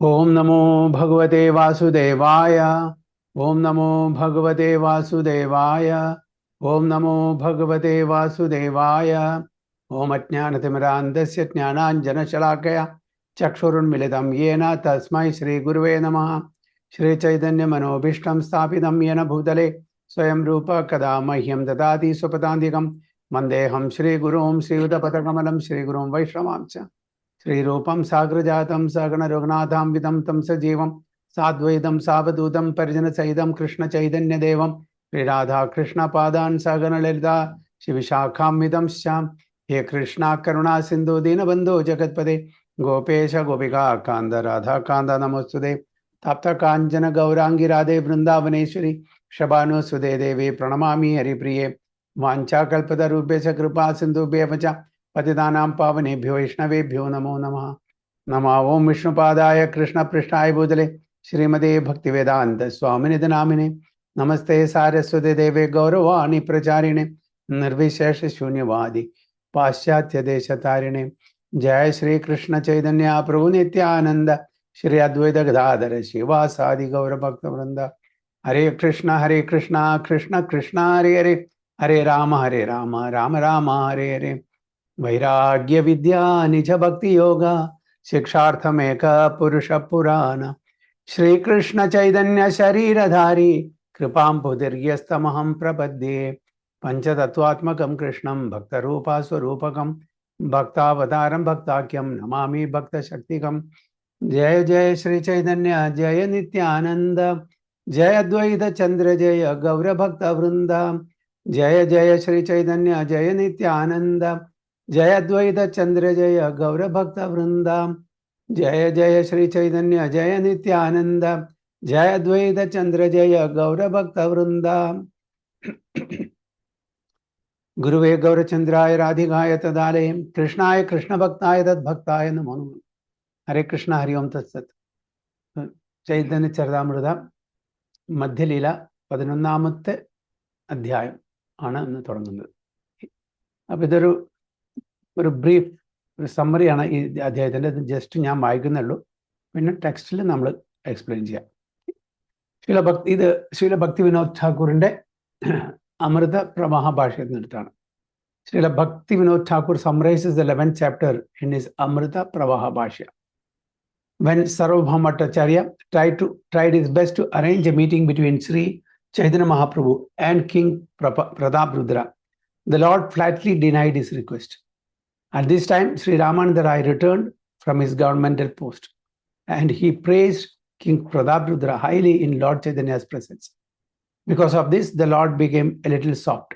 ओम नमो भगवते वासुदेवाय। ओम नमो भगवते वासुदेवाय। ओम नमो भगवते वासुदेवाय। ओम अज्ञानतिमिरान्धस्य ज्ञानाञ्जनशलाकया चक्षुरुन्मिलितं येन तस्मै श्रीगुरुवे नमः। श्रीचैतन्यमनोभीष्टं स्थापितं येन भूतले स्वयं रूप कदा मह्यं ददाति स्वपदान्तिकं वन्देऽहं श्रीगुरुं श्रीयुतपदकमलं श्रीगुरुं वैष्णवांश्च श्रीरूपं साग्रजातं सगण रघुनाथान्वितं तं सजीवं साद्वैतं सावधूतं परिजनसहितं कृष्णचैतन्यदेवं श्रीराधा कृष्णपादान् सगण ललिता शिविशाखान्वितं श्याम। हे कृष्णा करुणा सिन्धु दीनबन्धो जगत्पते गोपेश गोपिका कान्द राधा कान्द नमोस्तुते। तप्त काञ्चन गौरांगी राधे वृन्दावनेश्वरी शबानुसुते देवी प्रणमामि हरिप्रिये। वाञ्छाकल्पतरुभ्यश्च कृपा सिन्धुभ्यः च पतितानां पावनेभ्यो वैष्णवेभ्यो नमो नमः। नमः ओं विष्णुपादाय कृष्णपृष्ठाय भूतले श्रीमते भक्तिवेदांत स्वामिनिधि नामिने नमस्ते सारस्वती देवे गौरवाणी प्रचारिणे निर्विशेष शून्यवादी पाश्चात्य देश तारिणे। जय श्री कृष्ण चैतन्य प्रभु नित्यानंद श्री अद्वैत गदाधर शिवासादि गौर भक्त वृंद। हरे कृष्ण कृष्ण कृष्ण हरे हरे, हरे राम राम राम हरे हरे। वैराग्य विद्या निज भक्ति योगा शिक्षार्थमेक पुरुष पुराण। श्री कृष्ण चैतन्य शरीरधारी कृपाम्बुदीर्घस्तमहं प्रपद्ये। पंचतत्वात्मकं कृष्णं भक्तरूपा स्वरूपकं भक्तावतारं भक्ताख्यं नमामि भक्तशक्तिकं। जय जय श्री चैतन्य जय नित्यानंद जय अद्वैत चंद्र जय गौर भक्त वृंद। जय जय श्री चैतन्य जय नित्यानंद जय अद्वैत चंद्र जय गौर भक्त वृंदा। जय जय श्री चैतन्य जय नित्यानंद जय अद्वैत चंद्र जय गौर भक्त वृंदा। गुरुवे गौरचंद्राय राधिकाय तदालय कृष्णाय कृष्ण भक्ताय तद्भक्ताय नमो नमः। हरे कृष्ण हरि ओम तत्सत। ചൈതന്യ ചരിതാമൃത മധ്യലീല 11ാമത്തെ അധ്യായം ആണ് ഇന്ന് തുടങ്ങുന്നത്. അപ്പോൾ ഇതൊരു ബ്രീഫ് സമ്മറിയാണ് ഈ അധ്യായത്തിൻ്റെ. ജസ്റ്റ് ഞാൻ വായിക്കുന്നുള്ളൂ, പിന്നെ ടെക്സ്റ്റിൽ നമ്മൾ എക്സ്പ്ലെയിൻ ചെയ്യാം. ശ്രീല ഭക്തി വിനോദ് ഠാക്കൂറിൻ്റെ അമൃത പ്രവാഹ ഭാഷയിൽ നിന്നെടുത്താണ്. ശ്രീല ഭക്തി Vinod Thakur summarizes the 11th chapter in his Amrita Pravaha Bhashya. When Sarvabhauma Bhattacharya tried his best to arrange a meeting between Sri Chaitanya Mahaprabhu and King Prataprudra, the Lord flatly denied his request. At this time, Sri Ramananda Rai returned from his governmental post, and he praised King Prataprudra highly in Lord Chaitanya's presence. Because of this, the Lord became a little soft.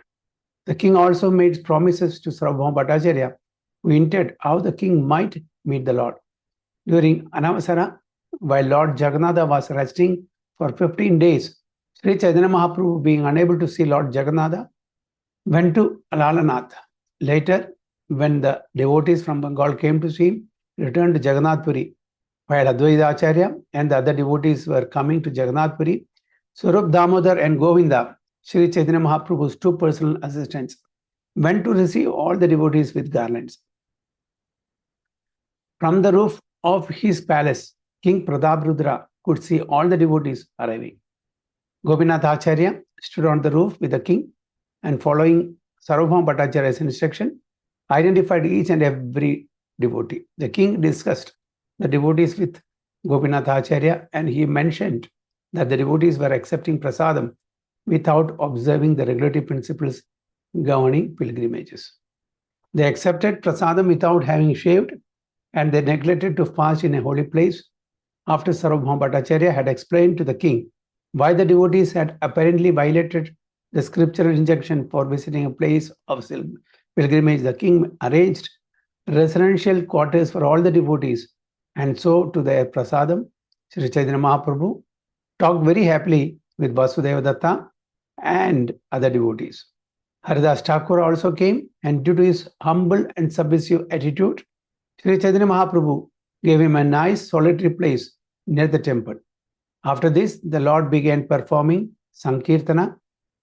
The king also made promises to Sarvabhauma Bhattacharya, who hinted how the king might meet the Lord. During Anavasara, while Lord Jagannatha was resting for 15 days, Sri Chaitanya Mahaprabhu, being unable to see Lord Jagannatha, went to Alalanath. Later, when the devotees from Bengal came to see him, he returned to Jagannath Puri. While Advaita Acharya and the other devotees were coming to Jagannath Puri, Swarup Damodar and Govinda, Sri Chaitanya Mahaprabhu's two personal assistants, went to receive all the devotees with garlands. From the roof of his palace, King Prataprudra could see all the devotees arriving. Gopinath Acharya stood on the roof with the king and, following Sarvabhauma Bhattacharya's instruction, identified each and every devotee. The king discussed the devotees with Gopinath Acharya, and he mentioned that the devotees were accepting prasadam without observing the regulatory principles governing pilgrimages. They accepted prasadam without having shaved, and they neglected to fast in a holy place. After Sarvabhauma Bhattacharya had explained to the king why the devotees had apparently violated the scriptural injunction for visiting a place of pilgrimage, the king arranged residential quarters for all the devotees, and so to their prasadam, Sri Chaitanya Mahaprabhu talked very happily with Vasudeva Datta and other devotees. Haridas Thakur also came, and due to his humble and submissive attitude, Sri Chaitanya Mahaprabhu gave him a nice solitary place near the temple. After this, the Lord began performing Sankirtana,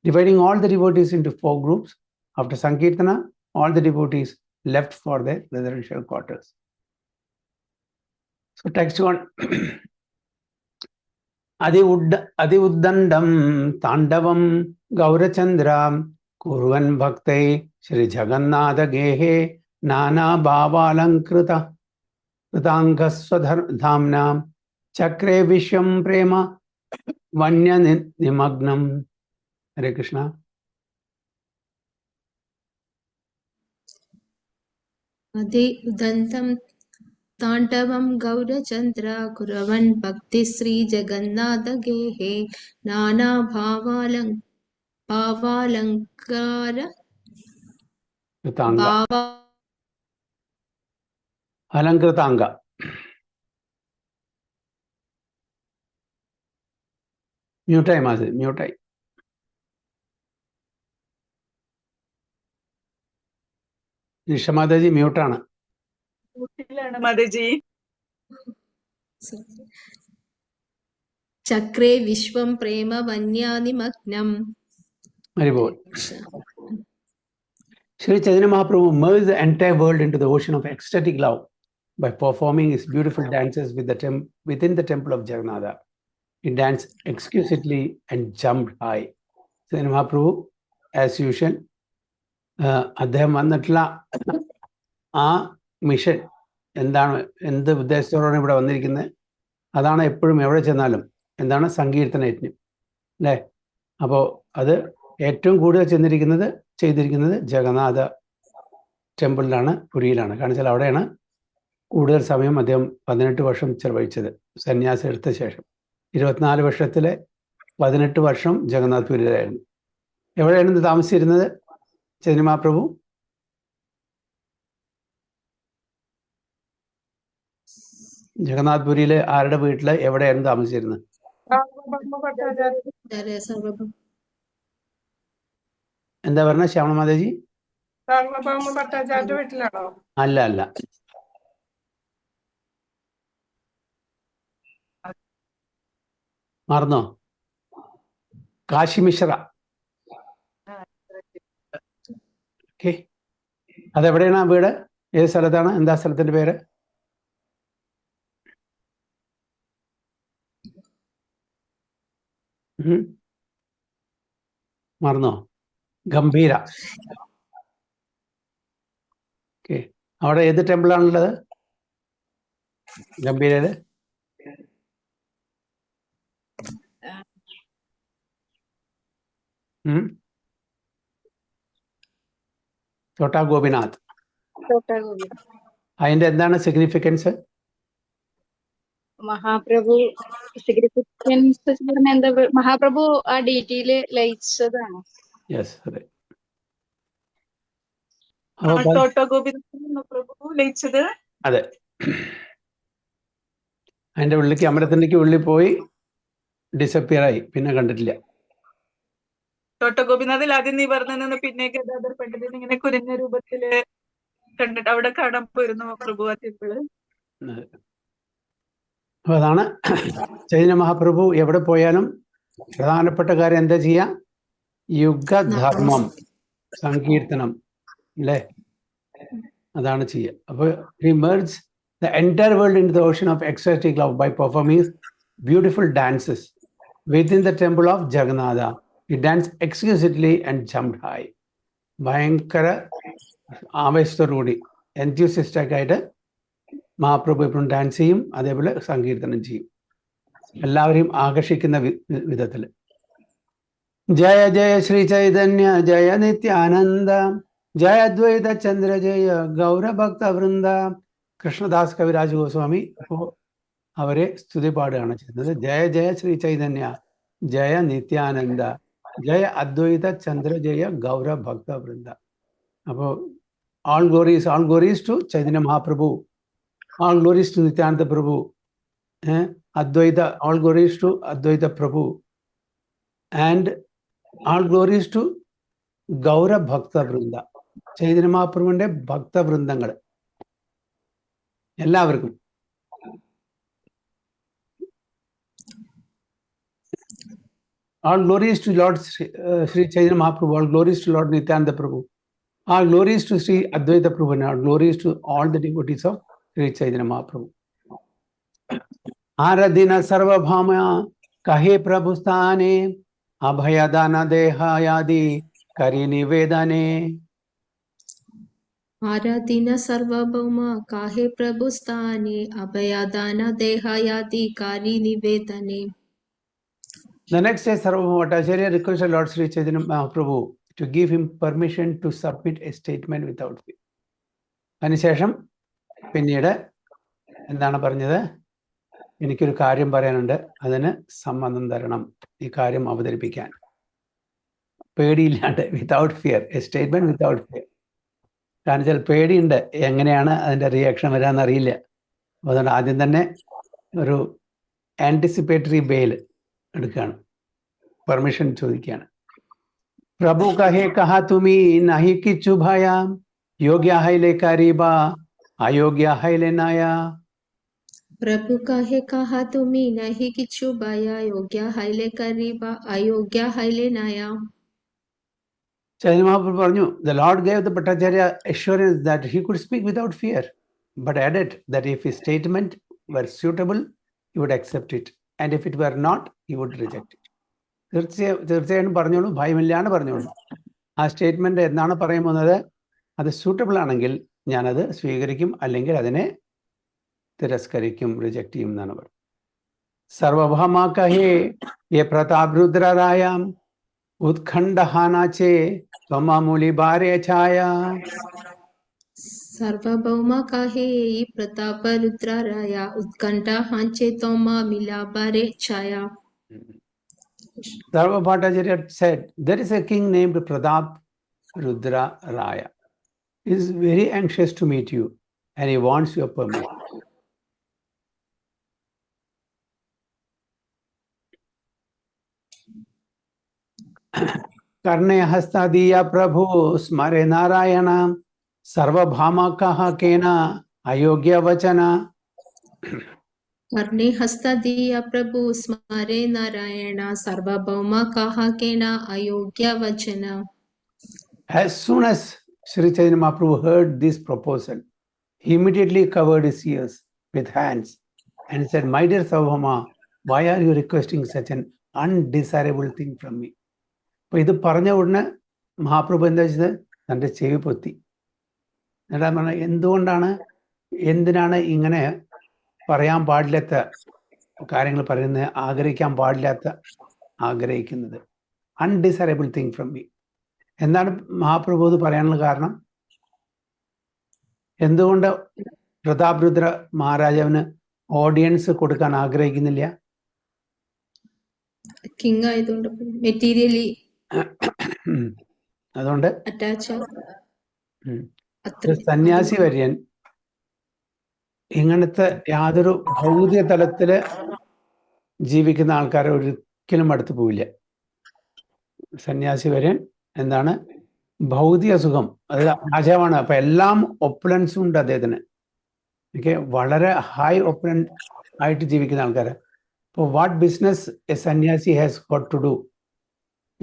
dividing all the devotees into 4 groups. After Sankirtana, all the devotees left for their residential quarters. So text 1, അതി ഉദ്ദണ്ഡം താണ്ഡവം ഗൗരചന്ദ്രാം കുർവൻ ഭക്തൈ ശ്രീ ജഗന്നാഥ ഗേഹേ നാനാഭാവാലങ്കൃത കൃതാംഗസ്വധാംനാം ചക്രേ വിശ്വം പ്രേമ വന്യ നിമഗ്നം. ഹരേ കൃഷ്ണ. അതി ഉദന്തം താണ്ഡവം ഗൗരചന്ദ്ര കുർവൻ ഭക്തി ശ്രീ ജഗന്നാഥ ഗേഹേ നാനാഭാവാലങ്കാര അലങ്കൃതാംഗ. മ്യൂട്ടായി മാസി, മ്യൂട്ടായി. നിഷമാതാജി മ്യൂട്ടാണ്. ചക്രേ വിശ്വം പ്രേമ വന്യാനിമഗ്നം. Sri Chaitanya Mahaprabhu merged the entire world into the ocean of ecstatic love by performing his beautiful dances within the temple of Jagannatha. He danced exquisitely and jumped high. Chaitanya Mahaprabhu, as usual, അദ്ദേഹം വന്നിട്ടുള്ള ആ mission എന്താണ്, എന്ത് ഉദ്ദേശത്തോടാണ് ഇവിടെ വന്നിരിക്കുന്നത്, അതാണ് എപ്പോഴും എവിടെ ചെന്നാലും എന്താണ് സങ്കീർത്തന യജ്ഞം അല്ലേ. അപ്പോൾ അത് ഏറ്റവും കൂടുതൽ ചെയ്തിരിക്കുന്നത് ജഗന്നാഥ ടെമ്പിളിലാണ്, പുരിയിലാണ്. കാരണം വെച്ചാൽ അവിടെയാണ് കൂടുതൽ സമയം അദ്ദേഹം 18 വർഷം ചെലവഴിച്ചത് സന്യാസം എടുത്ത ശേഷം. 24 വർഷത്തിലെ 18 വർഷം ജഗന്നാഥ് പുരിയിലായിരുന്നു. എവിടെയാണ് താമസിച്ചിരുന്നത് ചൈതന്യ മഹാപ്രഭു? ജഗന്നാഥ് പുരിയിലെ ആരുടെ വീട്ടില് എവിടെയായിരുന്നു താമസിച്ചിരുന്നത്? എന്താ പറഞ്ഞ ശ്യാമള മാതാജി? അല്ല അല്ല, മറന്നോ? കാശി മിശ്ര. ഓക്കെ, അതെവിടെയാണ് ആ വീട്? ഏത് സ്ഥലത്താണ്? എന്താ സ്ഥലത്തിന്റെ പേര്? മറന്നോ? ഗംഭീര. ഓക്കെ, അവിടെ ഏത് ടെമ്പിളാണുള്ളത് ഗംഭീരയില്? ചോട്ടാ ഗോപിനാഥ്. അതിന്റെ എന്താണ് സിഗ്നിഫിക്കൻസ്? മഹാപ്രഭു സിഗ്നിഫിക്കൻസ് എന്താ? മഹാപ്രഭു ആ ഡീറ്റെയില് ലയിച്ചതാണ്. യെസ്, അതെ. അതെ, അതിന്റെ ഉള്ളിലേക്ക്, അമരത്തിലേക്ക് ഉള്ളിൽ പോയി ഡിസപ്പിയർ ആയി, പിന്നെ കണ്ടിട്ടില്ല. തോട്ടഗോപിനാഥിൽ ആദ്യം നീ പറഞ്ഞ പിന്നെ ഗദാധർ ഇങ്ങനെ കുരഞ്ഞ രൂപത്തില് കണ്ടിട്ട് അവിടെ കാണാൻ പോയിരുന്നു പ്രഭു ആ ടെമ്പിള്. അപ്പൊ അതാണ് ചൈതന്യ മഹാപ്രഭു എവിടെ പോയാലും പ്രധാനപ്പെട്ട കാര്യം എന്താ ചെയ്യാ? യുഗധർമ്മം, സങ്കീർത്തനം അല്ലേ, അതാണ് ചെയ്യുക. അപ്പൊ he merged the entire world into the ocean of ecstatic love by performing beautiful dances within the temple of Jagannatha. He danced exquisitely and jumped high. ഭയങ്കര ആവേശത്തോടുകൂടി എൻത്യൂസിസ്റ്റിക് ആയിട്ട് മഹാപ്രഭു എപ്പോഴും ഡാൻസ് ചെയ്യും, അതേപോലെ സങ്കീർത്തനം ചെയ്യും, എല്ലാവരെയും ആകർഷിക്കുന്ന വിധത്തിൽ. ജയ ജയ ശ്രീ ചൈതന്യ ജയ നിത്യാനന്ദ ജയ അദ്വൈത ചന്ദ്ര ജയ ഗൗരഭക്ത വൃന്ദ. കൃഷ്ണദാസ് കവിരാജ് ഗോസ്വാമി അപ്പോൾ അവരെ സ്തുതി പാടുകയാണ് ചെയ്യുന്നത്. ജയ ജയ ശ്രീ ചൈതന്യ ജയ നിത്യാനന്ദ ജയ അദ്വൈത ചന്ദ്ര ജയ ഗൗരഭക്ത വൃന്ദ. അപ്പോൾ all glories to Chaitanya Mahaprabhu, all glories to Nityananda Prabhu, Advaita, all glories to Advaita Prabhu, and all glories to Gaura Bhakta Vrinda. Chaitanya Mahaprabhuവിന്റെ ഭക്ത വൃന്ദങ്ങൾ എല്ലാവർക്കും. All glories to Lord Sri Chaitanya Mahaprabhu, all glories to Lord Nityananda Prabhu, all glories to Sri Advaita Prabhu, and all glories to all the devotees of Sri Chaitanya Mahaprabhu. Aradhina Sarvabhama Kahe പ്രഭുസ്ഥാനേ അഭയദാന ദേഹായാദി കരി നിവേദനേ. ആരാധിന സർവഭൗമ കാഹേ പ്രഭുസ്ഥാനെ അഭയദാന ദേഹായാദി കാരി നിവേദനെ. The next day, Sarvabhauma Bhattacharya requested Lord Sri Chaitanya Mahaprabhu to give him permission to submit a statement without fear. അതിനുശേഷം പിന്നീട് എന്താണ് പറഞ്ഞത്? എനിക്കൊരു കാര്യം പറയാനുണ്ട്, അതിന് സമ്മതം തരണം, ഈ കാര്യം അവതരിപ്പിക്കാൻ. പേടിയില്ലാണ്ട്, without fear, a statement without fear. കാരണം വെച്ചാൽ പേടിയുണ്ട്, എങ്ങനെയാണ് അതിൻ്റെ റിയാക്ഷൻ വരാമെന്നറിയില്ല. അതുകൊണ്ട് ആദ്യം തന്നെ ഒരു ആൻറ്റിസിപ്പേറ്ററി ബെയിൽ എടുക്കുകയാണ്, പെർമിഷൻ ചോദിക്കുകയാണ്. പ്രഭു കഹേ കഹാ തുമി നഹി കിച്ചു ഭയ യോഗ്യ ഹൈലെ കരീബ അയോഗ്യ ഹൈലെ നായ. പ്രഭു കഹേ കഹാ തുമി നഹി കിച്ചു ഭയ യോഗ്യ ഹൈലെ കരീബ അയോഗ്യ ഹൈലെ നായ. Chaitanya Mahaprabhu പറഞ്ഞു, the Lord gave the Bhattacharya assurance that he could speak without fear, but added that if his statement were suitable, he would accept it, and if it were not, he would reject it. തീർച്ചയായും പറഞ്ഞോളൂ, ഭയമില്ലാണ്ട് പറഞ്ഞോളൂ. ആ statement എന്താണ് പറയുന്നത്, അത് suitable ആണെങ്കിൽ ഞാനത് സ്വീകരിക്കും, അല്ലെങ്കിൽ അതിനെ തിരസ്കരിക്കും, റിജക്ട് ചെയ്യും എന്നാണ് പറയുന്നത്. സർവഭൗമ കഹേ യെ പ്രതാപരുദ്രരായാം ഉത്കണ്ഠഹാനാചേ ത്വമാമൂലി ഭാരേ ഛായ. സർവഭൗമ കഹേ യി പ്രതാപരുദ്രരായ ഉത്കണ്ഠഹാഞ്ചേ ത്വമാമിലാഭാരേ ഛായ. Sarvabhauma Bhattacharya said, there is a king named Pratap Rudra Raya. He is very anxious to meet you and he wants your permission. Karne hastadiya prabhu smare narayana sarvabhauma kaha kena ayogya vachana. कर्णे हस्तदीय प्रभु स्मरे नारायण सर्वभौम कहा केना अयोग्य वचन. As soon as Sri Chaitanya Mahaprabhu heard this proposal, he immediately covered his ears with hands and said, my dear Sarvabhauma, why are you requesting such an undesirable thing from me? അപ്പോൾ ഇത് പറഞ്ഞ ഉടനെ മഹാപ്രഭു എന്താ വെച്ചത്, തൻ്റെ ചെവി പൊത്തി. എന്നിട്ട് പറഞ്ഞ, എന്തിനാണ് ഇങ്ങനെ പറയാൻ പാടില്ലാത്ത കാര്യങ്ങൾ പറയുന്നത്, ആഗ്രഹിക്കാൻ പാടില്ലാത്ത ആഗ്രഹിക്കുന്നത്, അൺഡിസൈറബിൾ തിങ് ഫ്രം മീ. എന്താണ് മഹാപ്രഭു ഇത് പറയാനുള്ള കാരണം? എന്തുകൊണ്ട് പ്രതാപ് രുദ്ര മഹാരാജാവിന് ഓഡിയൻസ് കൊടുക്കാൻ ആഗ്രഹിക്കുന്നില്ല? കിങ് ആയതുകൊണ്ട്, മെറ്റീരിയലി അതുകൊണ്ട് അറ്റാച്ച്. സന്യാസി വര്യൻ ഇങ്ങനത്തെ യാതൊരു ഭൗതിക തലത്തില് ജീവിക്കുന്ന ആൾക്കാരെ ഒരിക്കലും അടുത്ത് പോവില്ല. സന്യാസി വര്യൻ എന്താണ്, ഭൗതിക സുഖം, അത് രാജാവാണ്, അപ്പൊ എല്ലാം ഒപ്പുലൻസും ഉണ്ട് അദ്ദേഹത്തിന്. ഓക്കെ, വളരെ ഹൈ ഒപ്പുലൻ ആയിട്ട് ജീവിക്കുന്ന ആൾക്കാര്. അപ്പോൾ വാട്ട് ബിസിനസ് എ സന്യാസി ഹാസ് ഗോട്ട് ടു ഡു?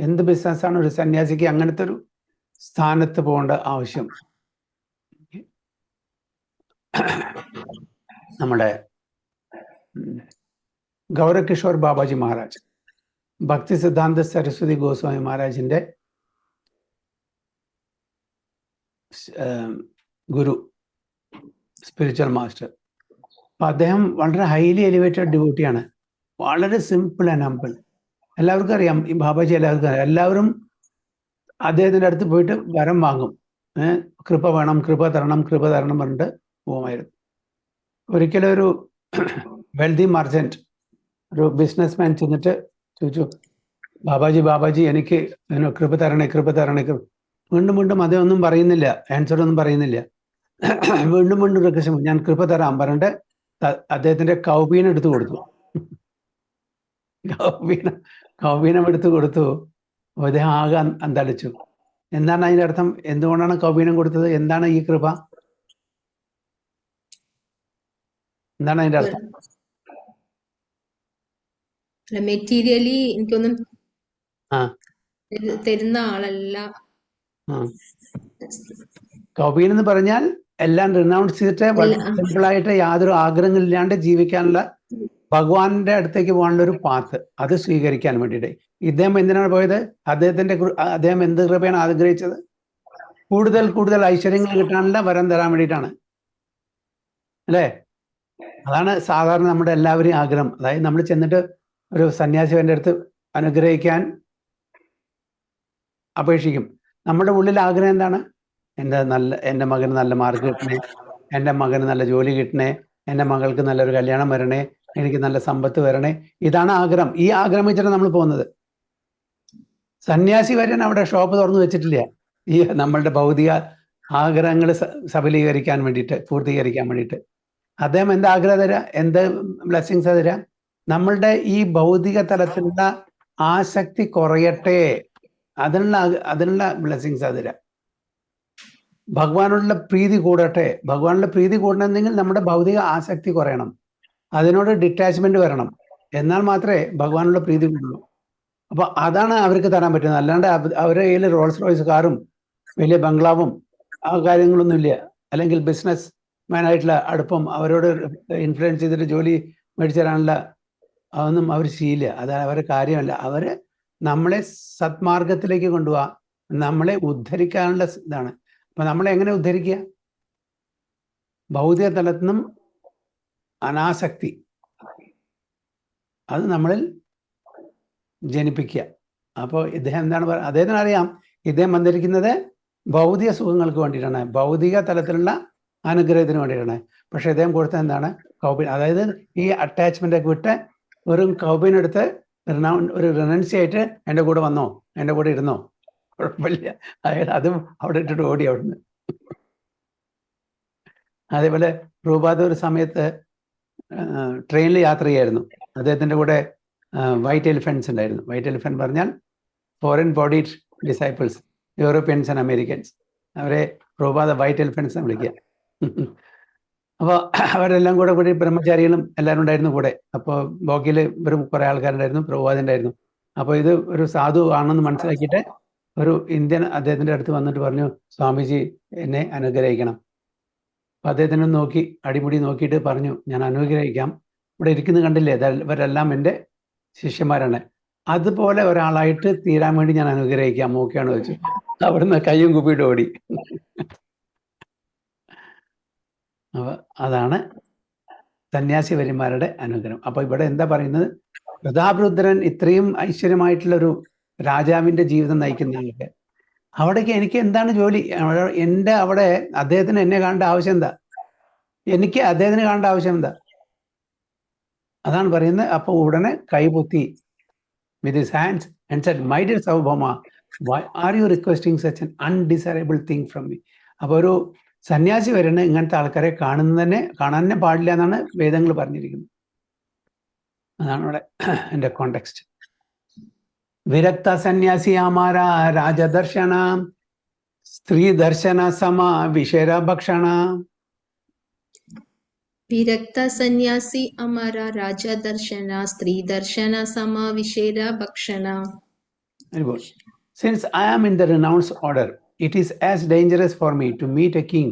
എന്ത് ബിസിനസ്സാണ് ഒരു സന്യാസിക്ക് അങ്ങനത്തെ ഒരു സ്ഥാനത്ത് പോകേണ്ട ആവശ്യം? നമ്മുടെ ഗൗരകിഷോർ ബാബാജി മഹാരാജ്, ഭക്തി സിദ്ധാന്ത സരസ്വതി ഗോസ്വാമി മഹാരാജിന്റെ ഗുരു, സ്പിരിച്വൽ മാസ്റ്റർ. അപ്പൊ അദ്ദേഹം വളരെ ഹൈലി എലിവേറ്റഡ് ഡിവോട്ടിയാണ്, വളരെ സിമ്പിൾ ആൻഡ് ഹംബിൾ. എല്ലാവർക്കും അറിയാം ഈ ബാബാജി, എല്ലാവർക്കും അറിയാം. എല്ലാവരും അദ്ദേഹത്തിൻ്റെ അടുത്ത് പോയിട്ട് വരം വാങ്ങും, കൃപ വേണം, കൃപ തരണം, കൃപ തരണം പറഞ്ഞിട്ട് പോകുമായിരുന്നു. ഒരിക്കലും ഒരു വെൽതി മർച്ചന്റ്, ഒരു ബിസിനസ് മാൻ ചെന്നിട്ട് ചോദിച്ചു, ബാബാജി എനിക്ക് കൃപ തരണേ, കൃപ തരണേ. വീണ്ടും അതൊന്നും പറയുന്നില്ല, ആൻസർ ഒന്നും പറയുന്നില്ല. വീണ്ടും റിക്വസ്റ്റ്, ഞാൻ കൃപ തരാം പറഞ്ഞിട്ട് അദ്ദേഹത്തിന്റെ കൗപീനം എടുത്തു കൊടുത്തു. കൗപീനം എടുത്തു കൊടുത്തു. അദ്ദേഹം ആകെ അന്തളിച്ചു. എന്താണ് അതിന്റെ അർത്ഥം? എന്തുകൊണ്ടാണ് കൗപീനം കൊടുത്തത്? എന്താണ് ഈ കൃപ? എന്താണ് അതിന്റെ അർത്ഥം? മെറ്റീരിയലി എനിക്കൊന്നും തരുന്ന ആളല്ല. കൗപീനം എന്ന് പറഞ്ഞാൽ എല്ലാം റിനൗൺസ് ചെയ്തിട്ട് സിമ്പിളായിട്ട് യാതൊരു ആഗ്രഹങ്ങളില്ലാണ്ട് ജീവിക്കാനുള്ള ഭഗവാന്റെ അടുത്തേക്ക് പോകാനുള്ള ഒരു പാത്ത് അത് സ്വീകരിക്കാൻ വേണ്ടിയിട്ട്. ഇദ്ദേഹം എന്തിനാണ് പോയത്? അദ്ദേഹം എന്ത് കൃപയാണ് ആഗ്രഹിച്ചത്? കൂടുതൽ കൂടുതൽ ഐശ്വര്യങ്ങൾ കിട്ടാനുള്ള വരം തരാൻ വേണ്ടിയിട്ടാണ്, അല്ലേ? അതാണ് സാധാരണ നമ്മുടെ എല്ലാവരെയും ആഗ്രഹം. അതായത് നമ്മൾ ചെന്നിട്ട് ഒരു സന്യാസിവന്റെ അടുത്ത് അനുഗ്രഹിക്കാൻ അപേക്ഷിക്കും. നമ്മുടെ ഉള്ളിൽ ആഗ്രഹം എന്താണ്? എൻ്റെ മകന് നല്ല മാർക്ക് കിട്ടണേ, എൻ്റെ മകന് നല്ല ജോലി കിട്ടണേ, എൻ്റെ മകൾക്ക് നല്ലൊരു കല്യാണം വരണേ, എനിക്ക് നല്ല സമ്പത്ത് വരണേ. ഇതാണ് ആഗ്രഹം. ഈ ആഗ്രഹം വെച്ചിട്ടാണ് നമ്മൾ പോകുന്നത്. സന്യാസി വരാൻ അവിടെ ഷോപ്പ് തുറന്നു വെച്ചിട്ടില്ല. ഈ നമ്മളുടെ ഭൗതിക ആഗ്രഹങ്ങൾ സഫലീകരിക്കാൻ വേണ്ടിയിട്ട്, പൂർത്തീകരിക്കാൻ വേണ്ടിയിട്ട്. അദ്ദേഹം എന്താ ആഗ്രഹം തരാ? എന്ത് ബ്ലെസ്സിങ്സ് തരാ? നമ്മളുടെ ഈ ഭൗതിക തലത്തിലുള്ള ആസക്തി കുറയട്ടെ, അതിനുള്ള ബ്ലെസ്സിങ്സ് തരാ. ഭഗവാനുള്ള പ്രീതി കൂടട്ടെ. ഭഗവാനുള്ള പ്രീതി കൂടണമെങ്കിൽ നമ്മുടെ ഭൗതിക ആസക്തി കുറയണം, അതിനോട് ഡിറ്റാച്ച്മെന്റ് വരണം. എന്നാൽ മാത്രമേ ഭഗവാനുള്ള പ്രീതി കൂടുള്ളൂ. അപ്പൊ അതാണ് അവർക്ക് തരാൻ പറ്റുന്നത്. അല്ലാണ്ട് അവരുടെ കയ്യിൽ റോൾസ് റോയ്സ് കാറും വലിയ ബംഗ്ലാവും ആ കാര്യങ്ങളൊന്നുമില്ല. അല്ലെങ്കിൽ ബിസിനസ് മാനായിട്ടുള്ള അടുപ്പം, അവരോട് ഇൻഫ്ലുവൻസ് ചെയ്തിട്ട് ജോലി മേടിച്ചു തരാനുള്ള അതൊന്നും അവർ ചെയ്യില്ല. അത് അവരുടെ കാര്യമല്ല. അവര് നമ്മളെ സത്മാർഗത്തിലേക്ക് കൊണ്ടുപോവാ, നമ്മളെ ഉദ്ധരിക്കാനുള്ള ഇതാണ്. അപ്പൊ നമ്മളെ എങ്ങനെ ഉദ്ധരിക്കുക? ഭൗതിക തലത്തിൽ നിന്നും അനാസക്തി അത് നമ്മളിൽ ജനിപ്പിക്കുക. അപ്പോൾ ഇദ്ദേഹം എന്താണ് പറയുക? അദ്ദേഹത്തിന് അറിയാം ഇദ്ദേഹം വന്നിരിക്കുന്നത് ഭൗതിക സുഖങ്ങൾക്ക് വേണ്ടിയിട്ടാണ്, ഭൗതിക തലത്തിലുള്ള അനുഗ്രഹത്തിന് വേണ്ടിയിട്ടാണ്. പക്ഷെ ഇദ്ദേഹം കൊടുത്തത് എന്താണ്? കൗബിൻ. അതായത് ഈ അറ്റാച്ച്മെന്റ് ഒക്കെ വിട്ട് വെറും കൗബിനെടുത്ത് ഒരു റിനൻസി ആയിട്ട് എൻ്റെ കൂടെ വന്നോ, എൻ്റെ കൂടെ ഇരുന്നോ, കുഴപ്പമില്ല. അതായത് അതും അവിടെ ഇട്ടിട്ട് ഓടി അവിടുന്ന്. അതേപോലെ പ്രഭുപാദ് ഒരു സമയത്ത് ട്രെയിനിൽ യാത്ര ചെയ്യായിരുന്നു. അദ്ദേഹത്തിൻ്റെ കൂടെ വൈറ്റ് എലിഫൻസ് ഉണ്ടായിരുന്നു. വൈറ്റ് എലിഫൻറ്റ് പറഞ്ഞാൽ foreign body disciples, Europeans and Americans. അവരെ പ്രഭുപാദ വൈറ്റ് എലിഫൻസ് വിളിക്കുക. അപ്പോൾ അവരെല്ലാം കൂടി ബ്രഹ്മചാരികളും എല്ലാവരും ഉണ്ടായിരുന്നു കൂടെ. അപ്പോൾ ബോഗിയിൽ വെറും കുറേ ആൾക്കാരുണ്ടായിരുന്നു, പ്രഭുപാദ് ഉണ്ടായിരുന്നു. അപ്പോൾ ഇത് ഒരു സാധു ആണെന്ന് മനസ്സിലാക്കിയിട്ട് ഒരു ഇന്ത്യൻ അദ്ദേഹത്തിൻ്റെ അടുത്ത് വന്നിട്ട് പറഞ്ഞു, സ്വാമിജി എന്നെ അനുഗ്രഹിക്കണം. അപ്പോൾ അദ്ദേഹത്തിനെ നോക്കി അടിമുടി നോക്കിയിട്ട് പറഞ്ഞു, ഞാൻ അനുഗ്രഹിക്കാം, ഇവിടെ ഇരിക്കുന്നത് കണ്ടില്ലേ, ഇവരെല്ലാം എൻ്റെ ശിഷ്യന്മാരാണ്, അതുപോലെ ഒരാളായിട്ട് തീരാൻ വേണ്ടി ഞാൻ അനുഗ്രഹിക്കാം, ഓക്കെയാണോ വെച്ചു. അവിടുന്ന് കയ്യും കുപ്പിയിട്ട് ഓടി. അപ്പൊ അതാണ് സന്യാസിവര്യന്മാരുടെ അനുഗ്രഹം. അപ്പൊ ഇവിടെ എന്താ പറയുന്നത്? പ്രതാപരുദ്രൻ ഇത്രയും ഐശ്വര്യമായിട്ടുള്ളൊരു രാജാവിന്റെ ജീവിതം നയിക്കുന്ന ആൾക്ക് അവിടേക്ക് എനിക്ക് എന്താണ് ജോലി? എൻ്റെ അവിടെ അദ്ദേഹത്തിന് എന്നെ കാണേണ്ട ആവശ്യം എന്താ? എനിക്ക് അദ്ദേഹത്തിന് കാണേണ്ട ആവശ്യം എന്താ? അതാണ് പറയുന്നത്. അപ്പൊ ഉടനെ കൈപൊത്തി with his hands and said, my dear Sarvabhauma, why are you requesting such an undesirable thing from me? അപ്പൊ ഒരു സന്യാസി വരുന്ന ഇങ്ങനത്തെ ആൾക്കാരെ കാണാൻ പാടില്ല എന്നാണ് വേദങ്ങൾ പറഞ്ഞിരിക്കുന്നത്. അതാണ് ഇവിടെ എൻ്റെ കോണ്ടെക്സ്റ്റ്. വിരക്ത സന്യാസി ആമാര രാജദർശന സ്ത്രീ ദർശന സമ വിഷര ഭക്ഷണ. विरक्ता सन्यासी अमरा राजा दर्शना स्त्री दर्शना समा विशेरा भक्षणा. Since I am in the renounced order, it is as dangerous for me to meet a king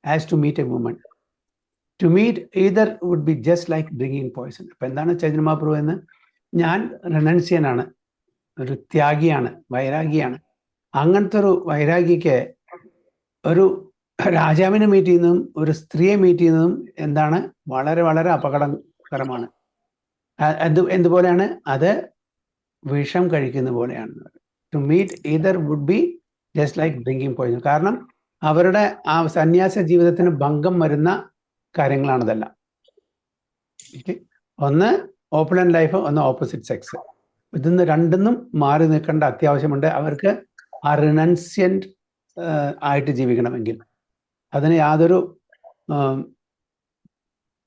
as to meet a woman. To meet either would be just like bringing poison. അപ്പൊ എന്താണ് ചൈതന്യ മഹാപ്രഭു എന്ന്? ഞാൻ റിനൻഷ്യനാണ്, ഒരു ത്യാഗിയാണ്, വൈരാഗിയാണ്. അങ്ങനത്തെ ഒരു വൈരാഗിക്ക് ഒരു രാജാവിനെ meet ചെയ്യുന്നതും ഒരു സ്ത്രീയെ മീറ്റ് ചെയ്യുന്നതും എന്താണ്? വളരെ വളരെ അപകടകരമാണ്. എന്തുപോലെയാണ്? അത് വിഷം കഴിക്കുന്ന പോലെയാണ്. To meet either would be just like drinking poison. കാരണം അവരുടെ ആ സന്യാസ ജീവിതത്തിന് ഭംഗം വരുന്ന കാര്യങ്ങളാണിതെല്ലാം. ഒന്ന് ഓപ്പൺ ലൈഫ്, ഒന്ന് ഓപ്പോസിറ്റ് സെക്സ്. ഇതിന്ന് രണ്ടിന്നും മാറി നിൽക്കേണ്ട അത്യാവശ്യമുണ്ട് അവർക്ക് ആ റിനൻഷ്യൻ്റ് ആയിട്ട് ജീവിക്കണമെങ്കിൽ. അതിന് യാതൊരു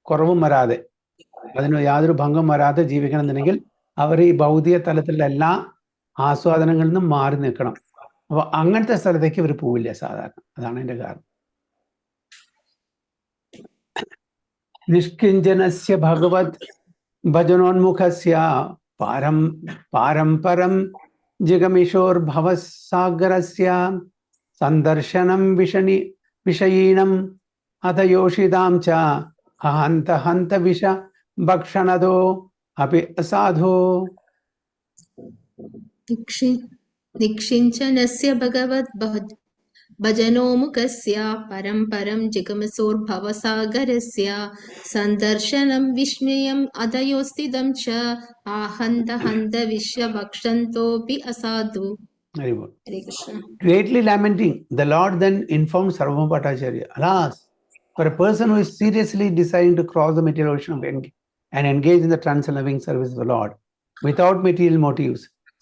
കുറവും വരാതെ, അതിന് യാതൊരു ഭംഗം വരാതെ ജീവിക്കണമെന്നുണ്ടെങ്കിൽ അവർ ഈ ഭൗതിക തലത്തിലുള്ള എല്ലാ ആസ്വാദനങ്ങളിൽ നിന്നും മാറി നിൽക്കണം. അപ്പൊ അങ്ങനത്തെ സ്ഥലത്തേക്ക് ഇവർ പോവില്ല സാധാരണ. അതാണ് എൻ്റെ കാരണം. നിഷ്കിഞ്ചനസ്യ ഭഗവത് ഭജനോന്മുഖസ്യ പാരംപരം ജിഗമിഷോർഭവസാഗരസ്യ സന്ദർശനം വിഷയീണം അഥ യോഷിതാം ച ഹന്ത ഹന്ത ഭക്ഷണതോ അപി അസാധോ. നിക്ഷിഞ്ചനസ്യ ഭഗവത് ഭജനോമുഖസ്യ പരം പരം ജിഗമസോർഭവസാഗരസ്യ സന്ദർശനം വിസ്മയം അധയോസ്ഥിതം ച ആഹന്ത ഹന്ത വിശ്വഭക്ഷന്തോപി അസാധു. Very good. Hare Krishna. Greatly lamenting, the Lord then informed Sarvabhauma Bhattacharya, alas, for a person who is seriously deciding to cross the material ocean and engage in the trans-loving service of the Lord without material motives,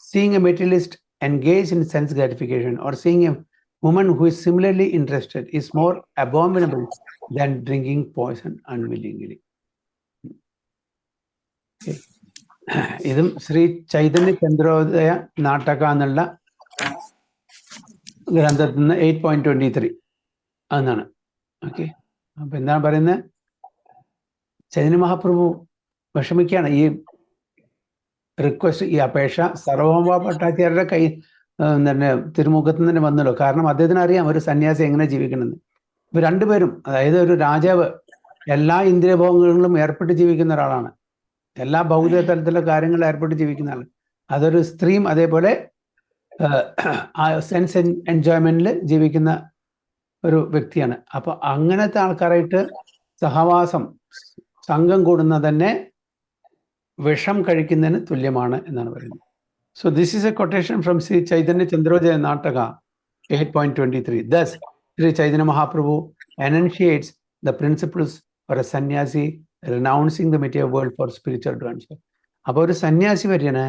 seeing a materialist engage in sense gratification or seeing a woman who is similarly interested is more abominable than drinking poison unwillingly. Okay. ഇതും ശ്രീ ചൈതന്യ ചന്ദ്രോദയ നാടക എന്നുള്ള ഗ്രന്ഥത്തിൽ നിന്ന് 8.23 എന്നാണ്. Okay, അപ്പൊ എന്താണ് പറയുന്നത്? ചൈതന്യ മഹാപ്രഭു വിഷമിക്കുകയാണ്. ഈ റിക്വസ്റ്റ്, ഈ അപേക്ഷ സർവഭൗമ ഭട്ടാചാര്യരുടെ കൈ തന്നെ തിരുമുഖത്ത് നിന്ന് തന്നെ വന്നല്ലോ. കാരണം അദ്ദേഹത്തിന് അറിയാം ഒരു സന്യാസി എങ്ങനെ ജീവിക്കണമെന്ന്. ഇപ്പൊ രണ്ടുപേരും, അതായത് ഒരു രാജാവ് എല്ലാ ഇന്ദ്രിയഭോഗങ്ങളിലും ഏർപ്പെട്ട് ജീവിക്കുന്ന ഒരാളാണ്, എല്ലാ ഭൗതിക തലത്തിലുള്ള കാര്യങ്ങളിൽ ഏർപ്പെട്ട് ജീവിക്കുന്ന ആൾ. അതൊരു സ്ത്രീയും അതേപോലെ സെൻസ് എൻജോയ്മെന്റിൽ ജീവിക്കുന്ന ഒരു വ്യക്തിയാണ്. അപ്പൊ അങ്ങനത്തെ ആൾക്കാരായിട്ട് സഹവാസം, സംഘം കൂടുന്ന തന്നെ വിഷം കഴിക്കുന്നതിന് തുല്യമാണ് എന്നാണ് പറയുന്നത്. So this is a quotation from Sri Chaitanya Chandrodaya Nataka 8.23. Thus, Sri Chaitanya Mahaprabhu enunciates the principles for a sannyasi renouncing the material world for spiritual advancement. അപ്പോൾ ഒരു സന്യാസി വരെയാണ്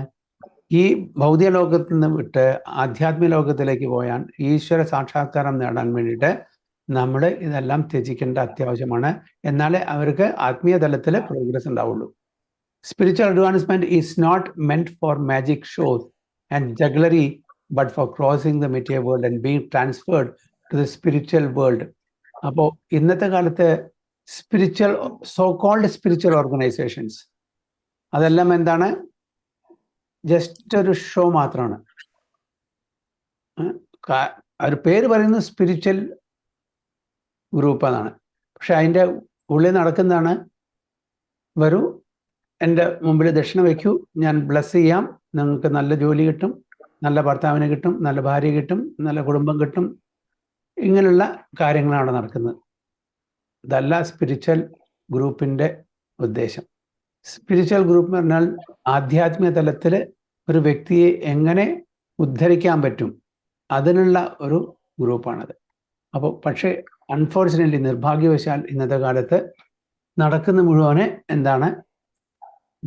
ഈ ഭൗതിക ലോകത്തിൽ നിന്ന് വിട്ട് ആധ്യാത്മിക ലോകത്തിലേക്ക് പോയാൽ ഈശ്വര സാക്ഷാത്കാരം നേടാൻ വേണ്ടിയിട്ട് നമ്മൾ ഇതെല്ലാം ത്യജിക്കേണ്ട അത്യാവശ്യമാണ്. എന്നാലേ അവർക്ക് ആത്മീയ തലത്തിൽ പ്രോഗ്രസ് ഉണ്ടാവുള്ളൂ. Spiritual advancement is not meant for magic shows and jugglery, but for crossing the material world and being transferred to the spiritual world. അപ്പോൾ ഇന്നത്തെ കാലത്ത് spiritual, so called spiritual organisations, അതെല്ലാം എന്താണ്? ജസ്റ്റ് ഒരു ഷോ മാത്രമാണ്. ഒരു പേര് പറയുന്നത് സ്പിരിച്വൽ ഗ്രൂപ്പ് എന്നാണ്. പക്ഷെ അതിൻ്റെ ഉള്ളിൽ നടക്കുന്നതാണ്, വരൂ എൻ്റെ മുമ്പിൽ ദക്ഷിണ വയ്ക്കൂ, ഞാൻ ബ്ലസ് ചെയ്യാം, നിങ്ങൾക്ക് നല്ല ജോലി കിട്ടും, നല്ല ഭർത്താവിനെ കിട്ടും, നല്ല ഭാര്യ കിട്ടും, നല്ല കുടുംബം കിട്ടും, ഇങ്ങനെയുള്ള കാര്യങ്ങളാണ് നടക്കുന്നത്. ഇതല്ല സ്പിരിച്വൽ ഗ്രൂപ്പിൻ്റെ ഉദ്ദേശം. സ്പിരിച്വൽ ഗ്രൂപ്പ് എന്ന് പറഞ്ഞാൽ ആധ്യാത്മിക തലത്തിൽ ഒരു വ്യക്തിയെ എങ്ങനെ ഉദ്ധരിക്കാൻ പറ്റും അതിനുള്ള ഒരു ഗ്രൂപ്പാണത്. അപ്പോൾ പക്ഷേ അൺഫോർച്ചുനേറ്റ്ലി, നിർഭാഗ്യവശാൽ ഇന്നത്തെ കാലത്ത് നടക്കുന്ന മുഴുവനെ എന്താണ്?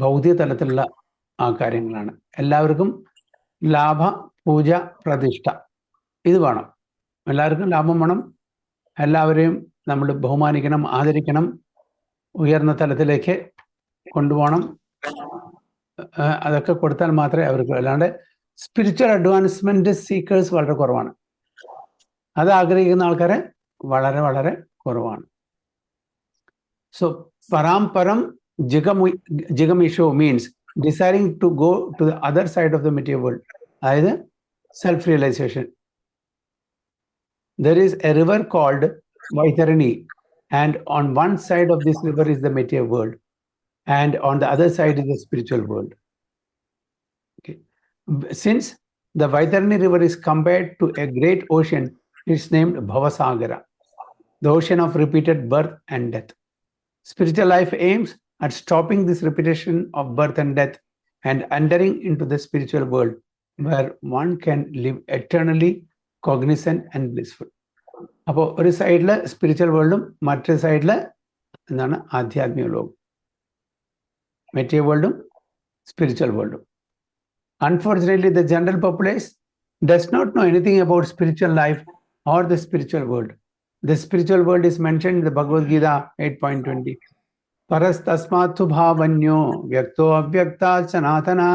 ഭൗതിക തലത്തിലുള്ള ആ കാര്യങ്ങളാണ്. എല്ലാവർക്കും ലാഭ, പൂജ, പ്രതിഷ്ഠ, ഇത് വേണം. എല്ലാവർക്കും ലാഭം വേണം, എല്ലാവരെയും നമ്മൾ ബഹുമാനിക്കണം, ആദരിക്കണം, ഉയർന്ന തലത്തിലേക്ക് കൊണ്ടുപോകണം. അതൊക്കെ കൊടുത്താൽ മാത്രമേ അവർക്ക്, അല്ലാണ്ട് സ്പിരിച്വൽ അഡ്വാൻസ്മെന്റ് സീക്കേഴ്സ് വളരെ കുറവാണ്. അത് ആഗ്രഹിക്കുന്ന ആൾക്കാരെ വളരെ വളരെ കുറവാണ്. സോ പരാംപരം ജിഗമിഷോ means deciding to go to the other side of the material world, അതായത് self realisation. There is a river called Vaitharani, and on one side of this river is the material world, and on the other side is the spiritual world. Okay. Since the Vaitharani river is compared to a great ocean, it's named Bhavasagara, the ocean of repeated birth and death. Spiritual life aims at stopping this repetition of birth and death and entering into the spiritual world where one can live eternally cognizant and blissful. അപ്പോൾ ഒരു സൈഡിൽ spiritual വേൾഡും മറ്റൊരു സൈഡിൽ എന്താണ്? ആധ്യാത്മിക ലോകം, material വേൾഡും സ്പിരിച്വൽ വേൾഡും. Unfortunately, the general populace does not know anything about spiritual life or the spiritual world. The spiritual world is mentioned in the Bhagavad Gita 8.20. Parastasmathu bhavanyo vyakto avyakta sanatana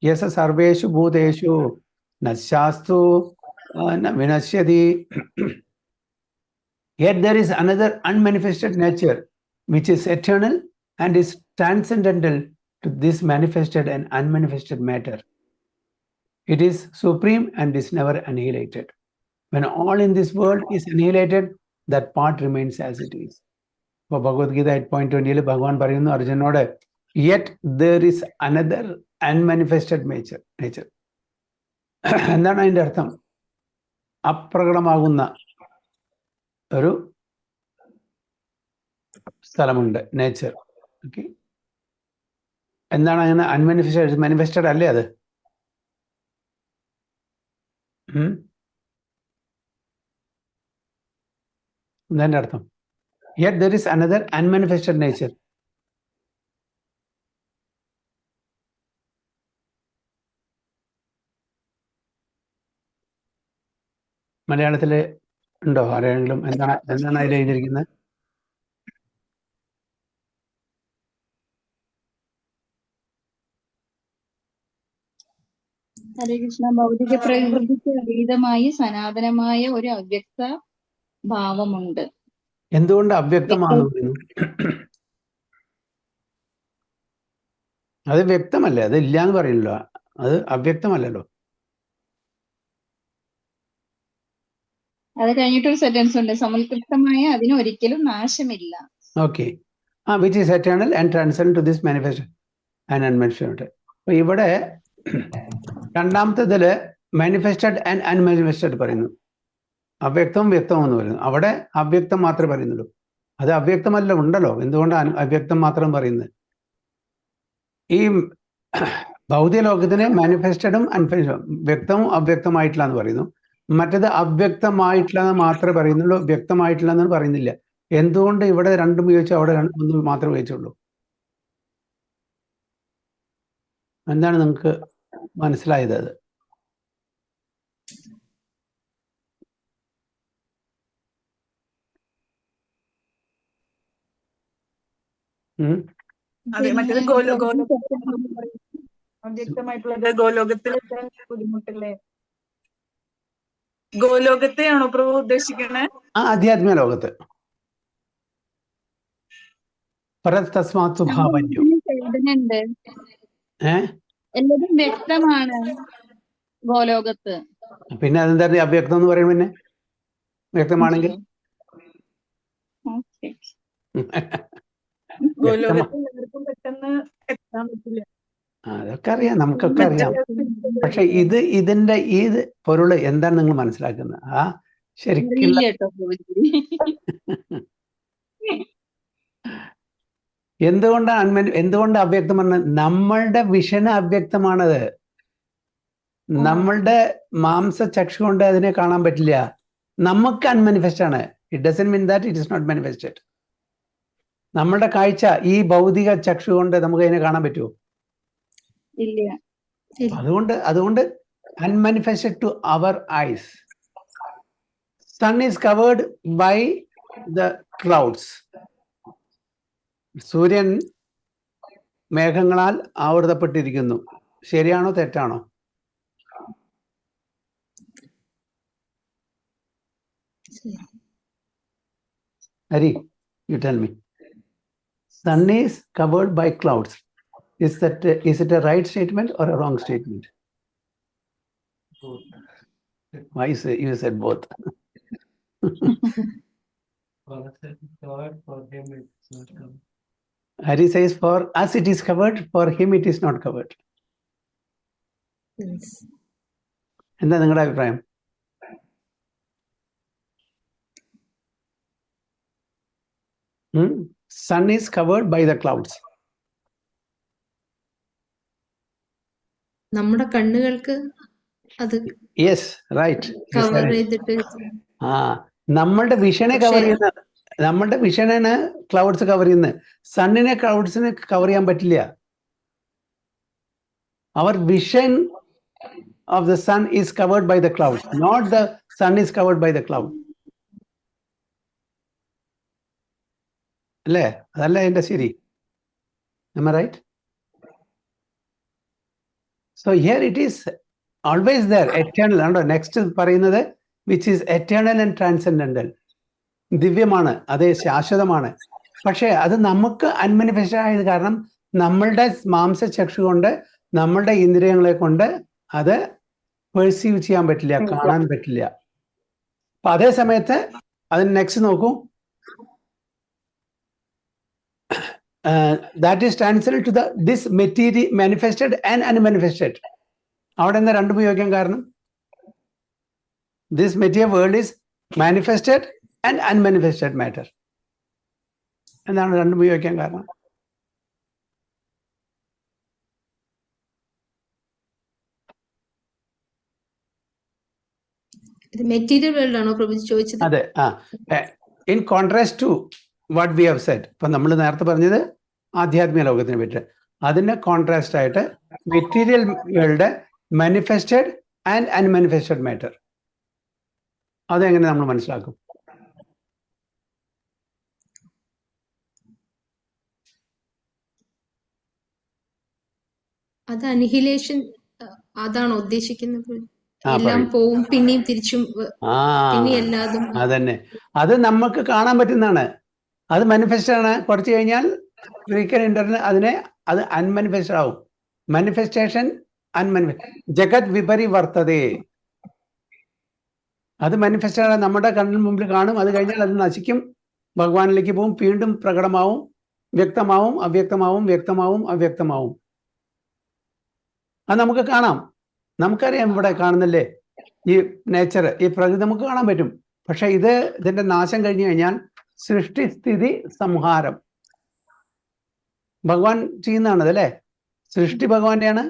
yasa sarveshu bhuteshu nasyastu na vinashyati. Yet there is another unmanifested nature which is eternal and is transcendental to this manifested and unmanifested matter. It is supreme and is never annihilated. When all in this world is annihilated, that part remains as it is. ഇപ്പോൾ ഭഗവത്ഗീത 8.20 ഭഗവാൻ പറയുന്നു അർജുനോട്, yet there is another unmanifested nature. എന്താണ് അതിൻ്റെ അർത്ഥം? അപ്രകടമാകുന്ന ഒരു സ്ഥലമുണ്ട്, nature. Okay, എന്താണ് അങ്ങനെ അൺമാനിഫെസ്റ്റഡ്? മാനിഫെസ്റ്റഡ് അല്ലേ അത്? എന്താ അർത്ഥം? Yet there is another unmanifested nature. മലയാളത്തിൽ ഉണ്ടോ ആരെങ്കിലും? എന്താണ് അതിൽ എഴുതിയിരിക്കുന്നത്? ഹരേ കൃഷ്ണ. ഭൗതിക പ്രകൃതിക്ക് അതീതമായി സനാതനമായ ഒരു അവ്യക്ത ഭാവമുണ്ട്. എന്തുകൊണ്ട് അവ്യക്തമാണെന്ന് പറയുന്നു? അത് വ്യക്തമല്ലേ? അത് ഇല്ലാന്ന് പറയില്ലല്ലോ, അത് അവ്യക്തമല്ലല്ലോ. അത് കഴിഞ്ഞിട്ടൊരു സെന്റൻസ് ഉണ്ട്, സമുൽകൃപ്തമായ അതിന് ഒരിക്കലും നാശമില്ല. Okay, which is eternal and transcendent to this manifested and unmanifested. അപ്പൊ ഇവിടെ രണ്ടാമത്തേതില് മാനിഫെസ്റ്റഡ് ആൻഡ് അൺമാനിഫെസ്റ്റഡ് പറയുന്നു, അവ്യക്തവും വ്യക്തവും എന്ന് പറയുന്നു. അവിടെ അവ്യക്തം മാത്രമേ പറയുന്നുള്ളൂ. അത് അവ്യക്തമല്ല, ഉണ്ടല്ലോ. എന്തുകൊണ്ടാണ് അവ്യക്തം മാത്രം പറയുന്നത്? ഈ ഭൗതിക ലോകത്തിന് മാനിഫെസ്റ്റഡും വ്യക്തവും അവ്യക്തമായിട്ടില്ലാന്ന് പറയുന്നു. മറ്റത് അവ്യക്തമായിട്ടില്ലെന്ന് മാത്രമേ പറയുന്നുള്ളൂ, വ്യക്തമായിട്ടില്ലെന്ന് പറയുന്നില്ല. എന്തുകൊണ്ട് ഇവിടെ രണ്ടും ഉപയോഗിച്ചു, അവിടെ ഒന്ന് മാത്രമേ ഉപയോഗിച്ചുള്ളൂ? എന്താണ് നിങ്ങൾക്ക് മനസ്സിലായത്? അത് അതെ, മറ്റേത് അവ്യക്തമായിട്ടുള്ളത് ഗോലോകത്തിലെത്താൻ ബുദ്ധിമുട്ടല്ലേ? ഗോലോകത്തെയാണോ പ്രഭു ഉദ്ദേശിക്കണേ? ആധ്യാത്മിക ലോകത്ത്. പരതസ്മാത് സ്വഭാവന്യോ. എല്ലാതും വ്യക്തമാണ് ഗോലോകത്ത്. പിന്നെ അതെന്താ അവ്യക്തം എന്ന് പറയും? പിന്നെ വ്യക്തമാണെങ്കിൽ അതൊക്കെ അറിയാം, നമുക്കൊക്കെ അറിയാം. പക്ഷെ ഇതിന്റെ പൊരുള് എന്താണ് നിങ്ങൾ മനസ്സിലാക്കുന്നത്? ശരിക്കും എന്തുകൊണ്ട് അവ്യക്തം പറഞ്ഞത്? നമ്മളുടെ വിഷന് അവ്യക്തമാണത്. നമ്മളുടെ മാംസചക്ഷു കൊണ്ട് അതിനെ കാണാൻ പറ്റില്ല. നമുക്ക് അൺമാനിഫെസ്റ്റ് ആണ്. It doesn't mean that it is not manifested. നമ്മളുടെ കാഴ്ച, ഈ ഭൗതിക ചക്ഷു കൊണ്ട് നമുക്ക് അതിനെ കാണാൻ പറ്റുമോ? ഇല്ല. അതുകൊണ്ട് unmanifested to our eyes. Sun is covered by the clouds. സൂര്യൻ മേഘങ്ങളാൽ ആവൃതപ്പെട്ടിരിക്കുന്നു. ശരിയാണോ തെറ്റാണോ? Hari, you tell me. Sun is covered by clouds. Is it a right statement or a wrong statement? Why you said both? Hari says for us it is covered, for him it is not covered. എന്താ നിങ്ങളുടെ അഭിപ്രായം? Sun is covered by the clouds. നമ്മുടെ കണ്ണുകൾക്ക് അത് yes, right. Cover ചെയ്തിട്ട് നമ്മളുടെ വിഷനെ cover ചെയ്യുന്ന, നമ്മളുടെ വിഷനാണ് ക്ലൗഡ്സ് കവർ ചെയ്യുന്നത്. സണ്ണിനെ ക്ലൗഡ്സിനെ കവർ ചെയ്യാൻ പറ്റില്ല. Our vision of the sun is covered by the cloud, not the sun is covered by the cloud. അല്ലേ? അതല്ല എൻ്റെ ശരി. am I right? So here it is always there, eternal. Next പറയുന്നത് which is eternal and transcendental. ദിവ്യമാണ്, അത് ശാശ്വതമാണ്. പക്ഷേ അത് നമുക്ക് unmanifest ആയത് കാരണം നമ്മളുടെ മാംസചക്ഷു കൊണ്ട്, നമ്മളുടെ ഇന്ദ്രിയങ്ങളെ കൊണ്ട് അത് പെർസീവ് ചെയ്യാൻ പറ്റില്ല, കാണാൻ പറ്റില്ല. അപ്പൊ അതേ സമയത്ത് അതിന് നെക്സ്റ്റ് നോക്കൂ. that is transferred to this material manifested and unmanifested. അവിടെ എന്താ രണ്ടും ഉപയോഗിക്കാൻ കാരണം? This material world is manifested and unmanifested matter. എന്താണ് രണ്ടും ഉപയോഗിക്കാൻ കാരണം? മെറ്റീരിയൽ വേൾഡ് ആണോ പ്രഭുജി ചോദിച്ചത്? അതെ. In contrast to what we have said, ഇപ്പൊ നമ്മൾ നേരത്തെ പറഞ്ഞത് ആധ്യാത്മിക ലോകത്തിനെ പറ്റി, അതിന്റെ കോൺട്രാസ്റ്റ് ആയിട്ട് material world manifested and unmanifested matter, അതെങ്ങനെ നമ്മൾ മനസ്സിലാക്കും? അത് അനിഹിലേഷൻ അതാണോ ഉദ്ദേശിക്കുന്നത്? എല്ലാം പോവും പിന്നെയും തിരിച്ചും പിന്നെ എല്ലാതും. അതന്നെ, അത് നമുക്ക് കാണാൻ പറ്റുന്നതാണ്. അത് മാനിഫെസ്റ്റ് ആണ്. കുറച്ച് കഴിഞ്ഞാൽ അതിനെ അത് അൺമാനിഫെസ്റ്റഡ് ആവും. മാനിഫെസ്റ്റേഷൻ ജഗത് വിപരിവർത്തതേ, അത് മാനിഫെസ്റ്റഡ് ആണ്, നമ്മുടെ കണ്ണിന് മുമ്പിൽ കാണും. അത് കഴിഞ്ഞാൽ അത് നശിക്കും, ഭഗവാനിലേക്ക് പോവും, വീണ്ടും പ്രകടമാവും, വ്യക്തമാവും, അവ്യക്തമാവും, വ്യക്തമാവും, അവ്യക്തമാവും. അത് നമുക്ക് കാണാം. നമുക്കറിയാം, ഇവിടെ കാണുന്നില്ലേ ഈ നേച്ചർ, ഈ പ്രകൃതി നമുക്ക് കാണാൻ പറ്റും. പക്ഷെ ഇതിന്റെ നാശം കഴിഞ്ഞു കഴിഞ്ഞാൽ സൃഷ്ടി സ്ഥിതി സംഹാരം ഭഗവാൻ ചെയ്യുന്നതാണത് അല്ലേ? സൃഷ്ടി ഭഗവാന്റെയാണ്,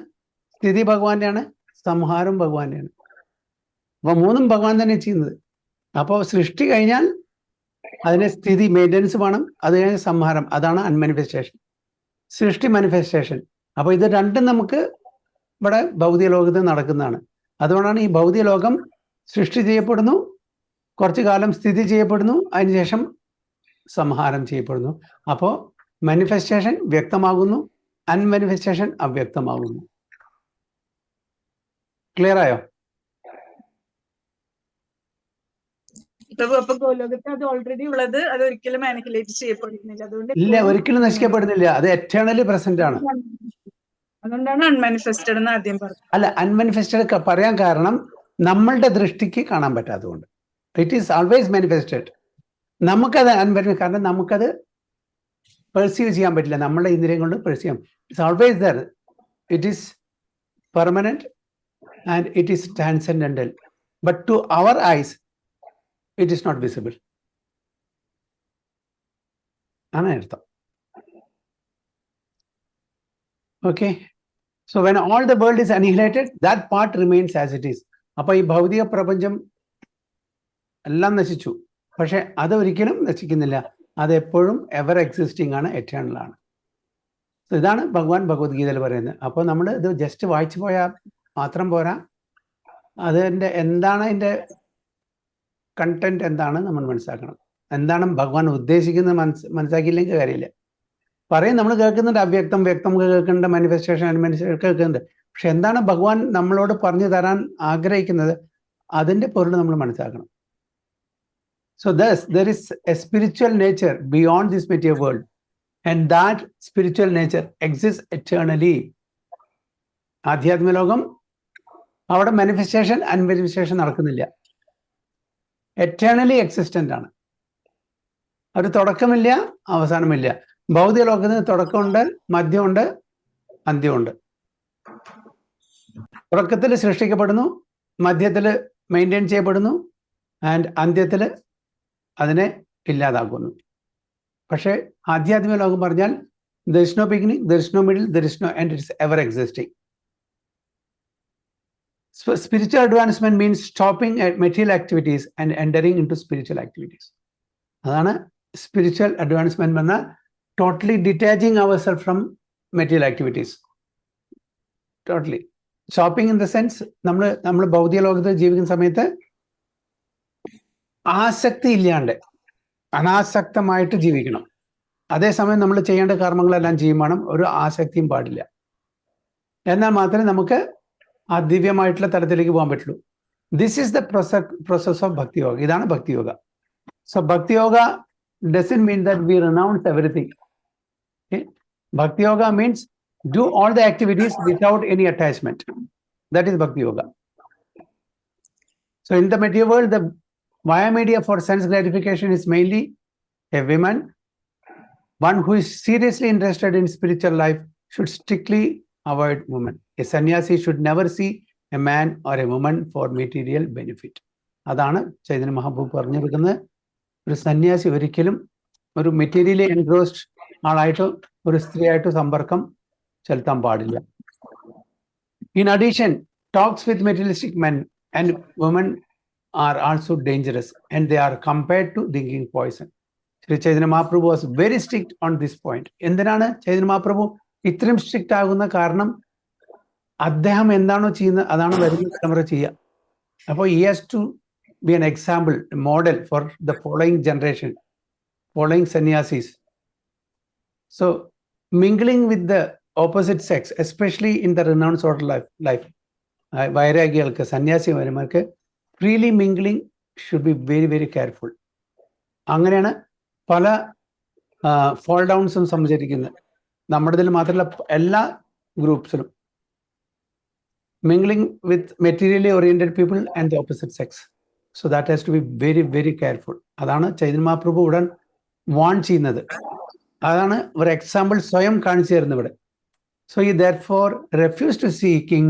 സ്ഥിതി ഭഗവാന്റെയാണ്, സംഹാരം ഭഗവാന്റെയാണ്. അപ്പൊ മൂന്നും ഭഗവാൻ തന്നെ ചെയ്യുന്നത്. അപ്പോൾ സൃഷ്ടി കഴിഞ്ഞാൽ അതിനെ സ്ഥിതി മെയിൻ്റെനൻസ് വേണം, അത് കഴിഞ്ഞാൽ സംഹാരം, അതാണ് അൺമാനിഫെസ്റ്റേഷൻ. സൃഷ്ടി മാനിഫെസ്റ്റേഷൻ. അപ്പൊ ഇത് രണ്ടും നമുക്ക് ഇവിടെ ഭൗതിക ലോകത്ത് നടക്കുന്നതാണ്. അതുകൊണ്ടാണ് ഈ ഭൗതിക ലോകം സൃഷ്ടി ചെയ്യപ്പെടുന്നു, കുറച്ചു കാലം സ്ഥിതി ചെയ്യപ്പെടുന്നു, അതിനുശേഷം സംഹാരം ചെയ്യപ്പെടുന്നു. അപ്പോൾ മാനിഫെസ്റ്റേഷൻ വ്യക്തമാകുന്നു, അൺമാനിഫെസ്റ്റേഷൻ അവ്യക്തമാകുന്നു. ക്ലിയർ ആയോ? അപ്പൊ ഗോലോകത്ത് അത് ഓൾറെഡി ഉള്ളത്, അത് ഒരിക്കലും അനിഹിലേറ്റ് ചെയ്യപ്പെടുന്നില്ല. അതുകൊണ്ട് ഇല്ല, ഒരിക്കലും നശിക്കപ്പെടുന്നില്ല. അത് എറ്റേണലി പ്രസന്റ് ആണ്. അതുകൊണ്ടാണ് അൺമാനിഫെസ്റ്റഡ് എന്ന് ആദ്യം പറഞ്ഞത്. അല്ല, അൺമാനിഫെസ്റ്റഡ് പറയാൻ കാരണം നമ്മളുടെ ദൃഷ്ടിക്ക് കാണാൻ പറ്റാത്തതുകൊണ്ട്. It is always manifested. നമുക്കത് അൺമാനിഫെസ്റ്റഡ്, കാരണം നമുക്കത് പെർസീവ് ചെയ്യാൻ പറ്റില്ല, നമ്മളുടെ ഇന്ദ്രിയം കൊണ്ട് പെർസീവ് ചെയ്യാം. It's always there. It is permanent and it is transcendental. But to our eyes it is not visible. ആണ് അർത്ഥം. Okay. So when all the world is annihilated, that part remains as it is. അപ്പൊ ഈ ഭൗതിക പ്രപഞ്ചം എല്ലാം നശിച്ചു, പക്ഷെ അത് ഒരിക്കലും നശിക്കുന്നില്ല. അത് എപ്പോഴും എവർ എക്സിസ്റ്റിംഗ് ആണ്, എറ്റേണൽ ആണ്. ഇതാണ് ഭഗവാൻ ഭഗവത്ഗീതയിൽ പറയുന്നത്. അപ്പോൾ നമ്മൾ ഇത് ജസ്റ്റ് വായിച്ചു പോയാൽ മാത്രം പോരാ, അതിൻ്റെ എന്താണ് അതിൻ്റെ കണ്ടന്റ് എന്താണ് നമ്മൾ മനസ്സിലാക്കണം. എന്താണ് ഭഗവാൻ ഉദ്ദേശിക്കുന്നത് മനസ്സിലാക്കിയില്ലെങ്കിൽ കാര്യമില്ല. പറയും, നമ്മൾ കേൾക്കുന്നുണ്ട് അവ്യക്തം, വ്യക്തം കേൾക്കുന്നുണ്ട്, മാനിഫെസ്റ്റേഷൻ അൺമാനിഫെസ്റ്റേഷൻ കേൾക്കുന്നുണ്ട്. പക്ഷെ എന്താണ് ഭഗവാൻ നമ്മളോട് പറഞ്ഞു തരാൻ ആഗ്രഹിക്കുന്നത്, അതിന്റെ പൊരുൾ നമ്മൾ മനസ്സിലാക്കണം. So there is a spiritual nature beyond this material world, and that spiritual nature exists eternally. ആധ്യാത്മിക ലോകം, അവിടെ മാനിഫെസ്റ്റേഷൻ അൺമാനിഫെസ്റ്റേഷൻ നടക്കുന്നില്ല, എറ്റേണലി എക്സിസ്റ്റന്റ് ആണ്. ഒരു തുടക്കമില്ല, അവസാനമില്ല. ഭൗതിക ലോകത്തിന് തുടക്കമുണ്ട്, മധ്യമുണ്ട്, അന്ത്യമുണ്ട്. തുടക്കത്തിൽ സൃഷ്ടിക്കപ്പെടുന്നു, മധ്യത്തിൽ മെയിൻറ്റെയിൻ ചെയ്യപ്പെടുന്നു, ആൻഡ് അന്ത്യത്തിൽ അതിനെ ഇല്ലാതാക്കുന്നു. പക്ഷേ ആധ്യാത്മിക ലോകം പറഞ്ഞാൽ there is no beginning, there is no middle, there is no end, it is ever existing. So spiritual advancement means stopping at material activities and entering into spiritual activities. അതാണ് spiritual advancement എന്ന totally detaching ourselves from material activities. Totally. Shopping in the sense, നമ്മൾ ഭൗതിക ലോകത്ത് ജീവിക്കുന്ന സമയത്ത് ആസക്തി ഇല്ലാണ്ട് അനാസക്തമായിട്ട് ജീവിക്കണം. അതേസമയം നമ്മൾ ചെയ്യേണ്ട കർമ്മങ്ങളെല്ലാം ചെയ്യുമ്പോൾ ഒരു ആസക്തിയും പാടില്ല. എന്നാൽ മാത്രമേ നമുക്ക് ആ ദിവ്യമായിട്ടുള്ള തലത്തിലേക്ക് പോകാൻ പറ്റുള്ളൂ. This is the process of bhakti yoga. ഇതാണ് bhakti yoga. So bhakti yoga doesn't mean that we renounce everything. Okay? Bhakti Yoga means do all the activities without any attachment. That is Bhakti Yoga. So in the material world, the via media for sense gratification is mainly a woman, One who is seriously interested in spiritual life should strictly avoid women. A sannyasi should never see a man or a woman for material benefit. അതാണ് ചൈതന്യ മഹാപ്രഭു പറഞ്ഞിരിക്കുന്നത്. ഒരു സന്യാസി ഒരിക്കലും ഒരു materially engrossed ആളായിട്ടോ ഒരു സ്ത്രീയായിട്ടോ സമ്പർക്കം ചെലുത്താൻ പാടില്ല. In addition, talks with materialistic men and women are also dangerous and they are compared to drinking poison. Sri Chaitanya Mahaprabhu was very strict on this point. എന്തിനാണ് ചൈതന്യ മഹാപ്രഭു ഇത്രയും സ്ട്രിക്റ്റ് ആകുന്ന കാരണം അദ്ദേഹം എന്താണോ ചെയ്യുന്നത് അതാണ് വരുന്ന തലമുറ ചെയ്യുക. അപ്പോൾ he has to be an example, a model for the following generation, following sannyasis. So mingling with the opposite sex, especially in the renounced order life, വൈരാഗികൾക്ക് സന്യാസിമാർക്ക് freely mingling should be very very careful. അങ്ങനെയാണ് പല fall ഡൗൺസും സംഭവിച്ചിരിക്കുന്നത്. നമ്മുടെ ഇതിൽ മാത്രമല്ല എല്ലാ ഗ്രൂപ്പ്സിലും mingling with materially oriented people and the opposite sex. So that has to be very very careful. അതാണ് ചൈതന്യ മഹാപ്രഭു ഉടൻ വാൺ ചെയ്യുന്നത്. അതാണ് ഒരു എക്സാമ്പിൾ സ്വയം കാണിച്ചു തരുന്നത് ഇവിടെ. So he therefore refused to see King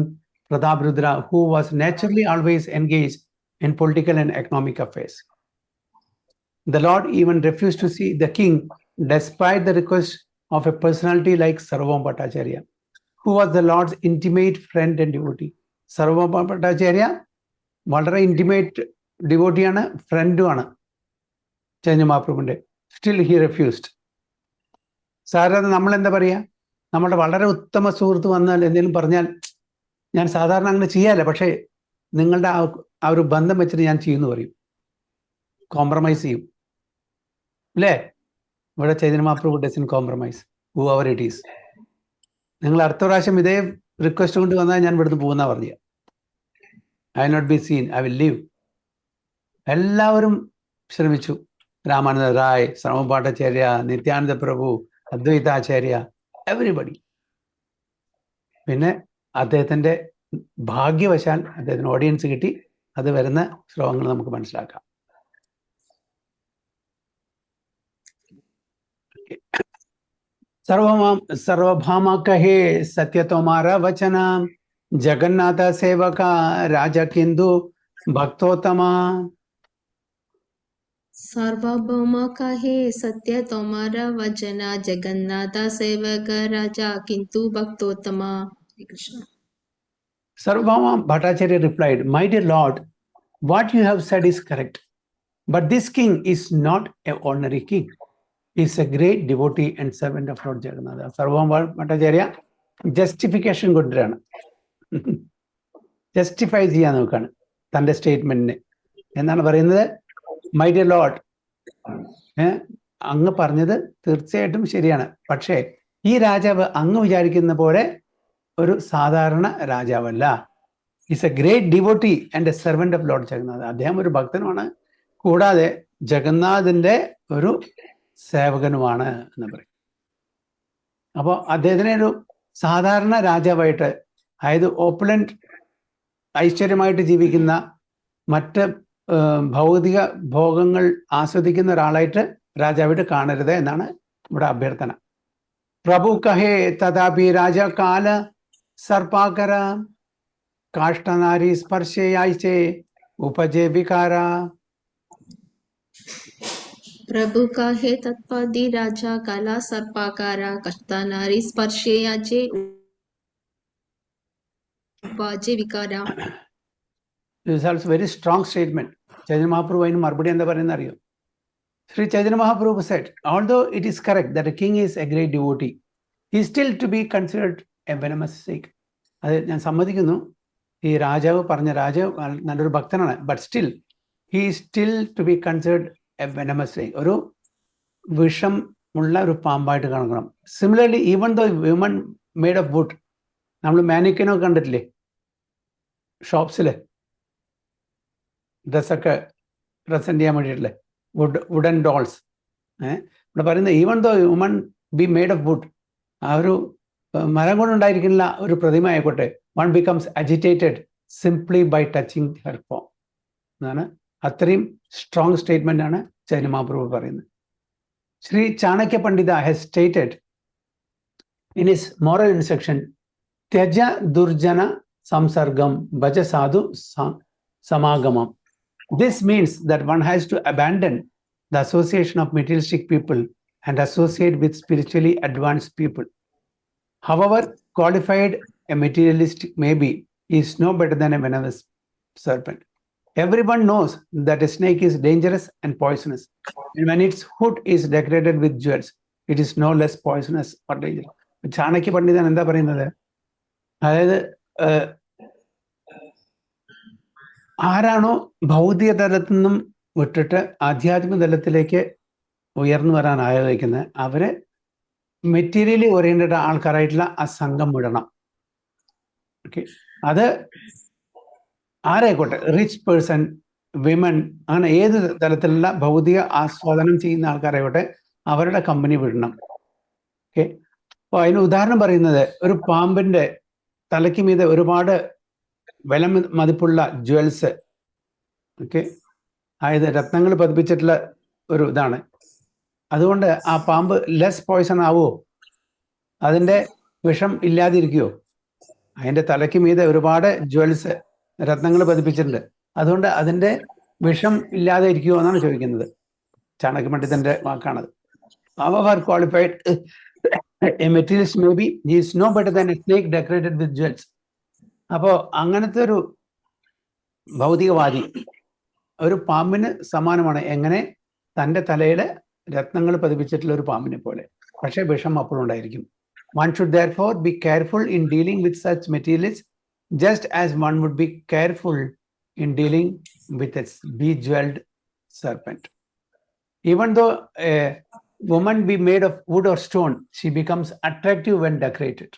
Prataprudra, who was naturally always engaged in political and economic affairs. The Lord even refused to see the king despite the request of a personality like Sarvabhauma Bhattacharya, who was the Lord's intimate friend and devotee. Sarvabhauma Bhattacharya വളരെ intimate devotee ആണ്, ഫ്രണ്ടും ആണ് Chaitanya മഹാപ്രഭുവിന്റെ. Still he refused. സാധാരണ നമ്മൾ എന്താ പറയാ, നമ്മുടെ വളരെ ഉത്തമ സുഹൃത്ത് വന്നാൽ എന്തെങ്കിലും പറഞ്ഞാൽ ഞാൻ സാധാരണ അങ്ങനെ ചെയ്യാറില്ല, പക്ഷേ നിങ്ങളുടെ ആ ഒരു ബന്ധം വെച്ചിട്ട് ഞാൻ ചെയ്യുന്നു പറയും, കോംപ്രമൈസ് ചെയ്യും അല്ലേ? ഇവിടെ Chaitanya Mahaprabhu doesn't compromise whoever it is. നിങ്ങൾ അടുത്ത പ്രാവശ്യം ഇതേ റിക്വസ്റ്റ് കൊണ്ട് വന്നാൽ ഞാൻ ഇവിടുന്ന് പോകുന്ന പറഞ്ഞ I not be seen, I will leave. എല്ലാവരും ശ്രമിച്ചു. രാമാനന്ദ റായ്, ശ്രമ ഭട്ടാചാര്യ, നിത്യാനന്ദ പ്രഭു, അദ്വൈതാചാര്യ, എവരിബഡി. പിന്നെ അദ്ദേഹത്തിന്റെ ഭാഗ്യവശാൽ അദ്ദേഹത്തിന് ഓഡിയൻസ് കിട്ടി. അത് വരുന്ന ശ്ലോകങ്ങൾ നമുക്ക് മനസ്സിലാക്കാം. സർവഭാമ കഹേ സത്യതോമാര വചന, ജഗന്നാഥ സേവക രാജ കിന്ദു ഭക്തോത്തമ. सार्वभौम कहे सत्य तुम्हारा वचना, जगन्नाथ सेवक राजा किंतु भक्तोत्तमा. Krishna. Sarvabhauma Bhattacharya replied, "My dear Lord, what you have said is correct, but this king is not an ordinary king. He is a great devotee and servant of Lord Jagannatha." Sarvabhauma Bhattacharya justification കൊണ്ടുവരാണ്, justify ചെയ്യാൻ നോക്കാണ് തൻ്റെ സ്റ്റേറ്റ്മെന്റിനെ. എന്നാണ് പറയുന്നത്, my dear Lord, അങ്ങ് പറഞ്ഞത് തീർച്ചയായിട്ടും ശരിയാണ്, പക്ഷേ ഈ രാജാവ് അങ്ങ് വിചാരിക്കുന്ന പോലെ ഒരു സാധാരണ രാജാവല്ല. Is a great devotee and a servant of lord Jagannath. അദ്ദേഹം ഒരു ഭക്തനുമാണ്, കൂടാതെ ജഗന്നാഥിന്റെ ഒരു സേവകനുമാണ് എന്ന് പറയും. അപ്പോൾ അദ്ദേഹത്തിനെ ഒരു സാധാരണ രാജാവായിട്ട്, അതായത് ഓപ്പുലന്റ് ഐശ്വര്യമായിട്ട് ജീവിക്കുന്ന, മറ്റ് ഭൗതിക ഭോഗങ്ങൾ ആസ്വദിക്കുന്ന ഒരാളായിട്ട് രാജാവായിട്ട് കാണരുത് എന്നാണ് ഇവിടെ അഭ്യർത്ഥന. പ്രഭു കഹേ തഥാപി രാജ കാല സർപ്പാകര, കാഷ്ടനാരി സ്പർശയായിച്ചേ ഉപജേ വികാര. प्रभु कहे तत्पदी राजा काला सर्पाकारा, कष्टा नारी स्पर्शे याचे उपाजे विकारा. This is also very strong statement. Chaitanya Mahaprabhu അതിന് മറുപടി എന്താ പറയുന്നത് അറിയോ? Sri Chaitanya Mahaprabhu said, although it is correct that a king is a great devotee, he is still to be considered a venomous snake. അത് ഞാൻ സമ്മതിക്കുന്നു, ഈ രാജാവ് പറഞ്ഞ രാജാവ് നല്ലൊരു ഭക്തനാണ്, but still he is still to be considered a venomous snake. ഒരു വിഷം ഉള്ള ഒരു പാമ്പായിട്ട് കാണണം. Similarly, even though women made of wood, നമ്മൾ മാനിക്കനൊക്കെ കണ്ടിട്ടില്ലേ ഷോപ്സില്, ഡ്രസ്സൊക്കെ പ്രസന്റ് ചെയ്യാൻ വേണ്ടിയിട്ടില്ലേ, വുഡൻ ഡോൾസ്. ഇവിടെ പറയുന്നത് even though human be made of wood, ആ ഒരു മരം കൊണ്ടുണ്ടായിരിക്കുന്ന ഒരു പ്രതിമ ആയിക്കോട്ടെ, one becomes agitated simply by touching her form എന്നാണ്. അത്രയും സ്ട്രോങ് സ്റ്റേറ്റ്മെന്റ് ആണ് ചൈതന്യ മഹാപ്രഭു പറയുന്നത്. Sri Chanakya Pandita has stated in his moral instruction, Tyaja Durjana Samsargam Bhaja Sadhu Samagamam. This means that one has to abandon the association of materialistic people and associate with spiritually advanced people. However qualified a materialist may be, he is no better than a venomous serpent. Everyone knows that a snake is dangerous and poisonous. And when its hood is decorated with jewels, it is no less poisonous or dangerous. Chanakya പണ്ഡിതൻ എന്താ പറയുന്നത്? അതായത് ആരാണോ ഭൗതിക തലത്തിൽ നിന്നും വിട്ടിട്ട് ആധ്യാത്മിക തലത്തിലേക്ക് ഉയർന്നു വരാൻ ആഗ്രഹിക്കുന്നത്, അവരെ മെറ്റീരിയലി ഓറിയന്റഡ് ആൾക്കാരായിട്ടുള്ള ആ സംഘം വിടണം. ഓക്കെ, അത് ആരായിക്കോട്ടെ, റിച്ച് പേഴ്സൺ, വിമൻ, അങ്ങനെ ഏത് തലത്തിലുള്ള ഭൗതിക ആസ്വാദനം ചെയ്യുന്ന ആൾക്കാരായിക്കോട്ടെ, അവരുടെ കമ്പനി വിടണം. ഓക്കെ, അപ്പോൾ അതിന് ഉദാഹരണം പറയുന്നത്, ഒരു പാമ്പിന്റെ തലയ്ക്ക് മീതെ ഒരുപാട് വില മതിപ്പുള്ള ജ്വൽസ്, ഓക്കെ, അതായത് രത്നങ്ങൾ പതിപ്പിച്ചിട്ടുള്ള ഒരു ഇതാണ്. അതുകൊണ്ട് ആ പാമ്പ് ലെസ് പോയ്സൺ ആവുമോ? അതിൻ്റെ വിഷം ഇല്ലാതിരിക്കുമോ? അതിൻ്റെ തലയ്ക്ക് മീതെ ഒരുപാട് ജ്വൽസ്, രത്നങ്ങൾ പതിപ്പിച്ചിട്ടുണ്ട്, അതുകൊണ്ട് അതിൻ്റെ വിഷം ഇല്ലാതെ ഇരിക്കുമോ എന്നാണ് ചോദിക്കുന്നത്. Chanakya പണ്ഡിതന്റെ വാക്കാണത്. However qualified a materialist may be, he is no better than a snake decorated with jewels. അപ്പോൾ അങ്ങനത്തെ ഒരു ഭൗതികവാദി ഒരു പാമ്പിന് സമാനമാണ്. എങ്ങനെ? തൻ്റെ തലയിൽ രത്നങ്ങൾ പതിപ്പിച്ചിട്ടുള്ള ഒരു പാമ്പിനെ പോലെ, പക്ഷേ വിഷം അപ്പോഴും ഉണ്ടായിരിക്കും. One should therefore be careful in dealing with such materialists, just as one would be careful in dealing with a bejeweled serpent. Even though a woman be made of wood or stone, she becomes attractive when decorated.